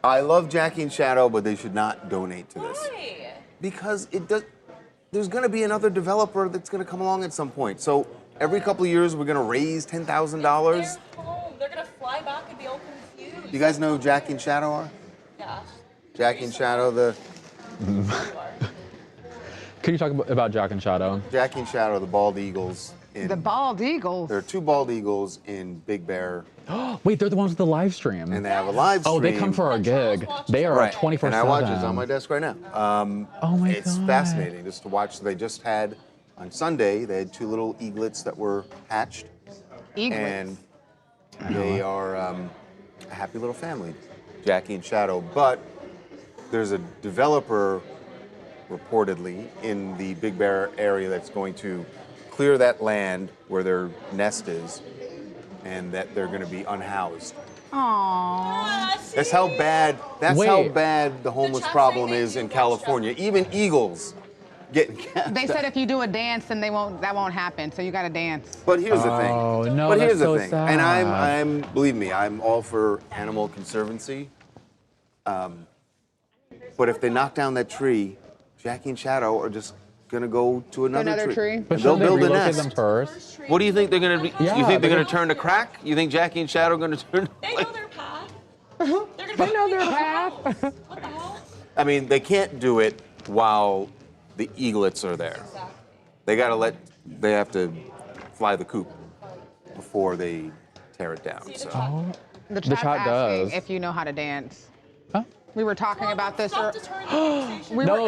H: I love Jackie and Shadow, but they should not donate to this. Because it does. There's going to be another developer that's going to come along at some point. So every couple of years, we're going to raise $10,000.
J: They're gonna fly back and be all confused.
H: You guys know who Jackie and Shadow are?
J: Yeah.
H: Jackie and Shadow,
A: Can you talk about Jack and Shadow?
H: Jackie and Shadow, the bald eagles.
G: The bald eagles.
H: There are two bald eagles in Big Bear.
A: Wait, they're the ones with the live stream.
H: And they have a live stream.
A: Oh, they come for our gig. They are
H: Right.
A: 24/7.
H: And I watch it. It's on my desk right now.
A: Oh my
H: It's
A: God.
H: fascinating just to watch. They just had, on Sunday, they had two little eaglets that were hatched.
G: Eaglets.
H: And they are a happy little family, Jackie and Shadow. But there's a developer, reportedly, in the Big Bear area that's going to clear that land where their nest is, and that they're going to be unhoused.
G: Aww.
H: That's how bad. That's how
A: Wait.
H: bad the homeless problem is in California. Even eagles get cast
G: They
H: out.
G: said if you do a dance, then that won't happen. So you got to dance.
H: But here's the thing.
A: Oh, no,
H: But here's
A: that's
H: the
A: so
H: thing.
A: sad.
H: And I'm believe me, I'm all for animal conservancy. But if they knock down that tree, Jackie and Shadow are just gonna go to another tree.
A: But
H: They'll
A: shouldn't they
H: build a
A: relocate
H: nest.
A: them first?
O: What do you think they're gonna be?
A: Yeah,
O: you think they're
A: they're
O: gonna turn to crack? You think Jackie and Shadow are gonna turn?
J: They know their path.
G: They know their path.
H: I mean, they can't do it while the eaglets are there. They have to fly the coop before they tear it down. So.
G: The
A: The
G: chat's
A: chat
G: asking
A: does.
G: if you know how to dance.
A: Huh?
G: We were talking about this.
A: No.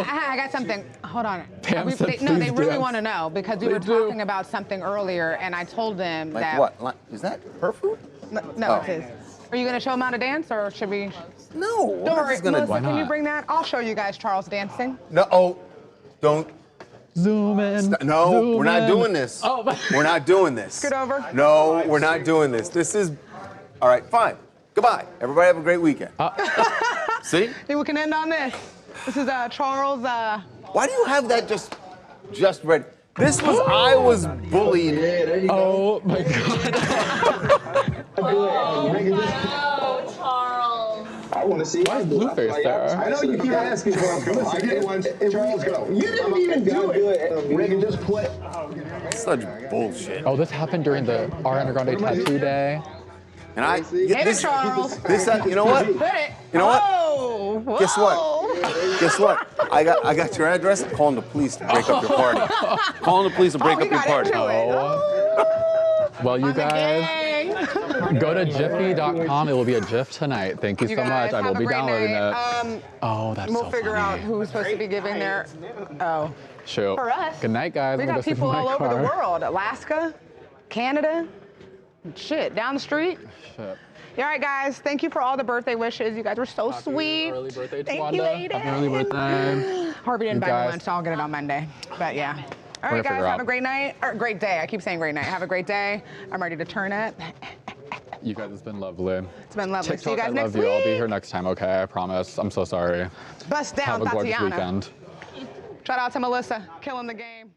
G: I got something. Hold on.
A: Pam said
G: they
A: please
G: really
A: dance.
G: want to know because we were talking about something earlier, and I told them
H: Like
G: that.
H: what? Like, is that her food?
G: No,
H: Oh.
G: it's his. Are you going to show them how to dance, or should we?
H: No.
G: Don't worry, Melissa.
A: Why
G: Can you
A: not?
G: bring that? I'll show you guys Charles dancing.
H: No. Oh, don't.
A: Zoom in.
H: No,
A: zoom
H: we're not
A: in.
H: doing this.
A: Oh, but-
H: We're not doing this.
G: Scoot over.
H: No, we're not doing this. This is. All right, fine. Goodbye. Everybody have a great weekend. See?
G: Hey, we can end on this. This is Charles.
H: Why do you have that just ready? This was I was bullied.
A: Oh my God.
J: Oh, Charles.
P: I want to see.
A: Why is Blueface there?
P: I know you keep asking for him. I get one. Charles, go. You didn't even do it. Reagan, just play.
H: Such bullshit.
A: Oh, this happened during the Ariana Grande tattoo day.
H: And I.
G: Hit it, Charles.
H: You know what?
G: Hit it.
H: You know what?
G: Oh, whoa.
H: Guess what? Guess what? I got your address. Calling the police to break up your party. Calling the police to break up your party.
A: Well, you guys, go to jiffy.com. It will be a GIF tonight. Thank you so much. I will be downloading it. Oh, that's
G: We'll
A: so
G: figure out
A: funny.
G: who's supposed to be giving their. Oh.
A: Shoot.
G: For us.
A: Good night, guys.
G: We
A: I'm
G: got
A: gonna go sit
G: people
A: in my
G: all over the
A: car.
G: world. Alaska, Canada, shit, down the street.
A: Shit.
G: All right, guys. Thank you for all the birthday wishes. You guys were so sweet.
A: Early birthday,
G: Thank you,
A: Tawanda.
G: Aiden.
A: Happy early birthday.
G: Harvey didn't
A: You
G: buy me
A: guys-
G: lunch, so I'll get it on Monday. But yeah. All
A: We're
G: right,
A: gonna
G: guys.
A: figure
G: Have
A: out.
G: a great night or great day. I keep saying great night. Have a great day. I'm ready to turn up.
A: You guys, it's been lovely.
G: It's been lovely.
A: TikTok,
G: See you guys
A: I
G: next
A: love you. I'll be
G: week.
A: here next time, okay? I promise. I'm so sorry.
G: Bust down,
A: Have a gorgeous
G: Tatiana.
A: weekend.
G: Shout out to Melissa, killing the game.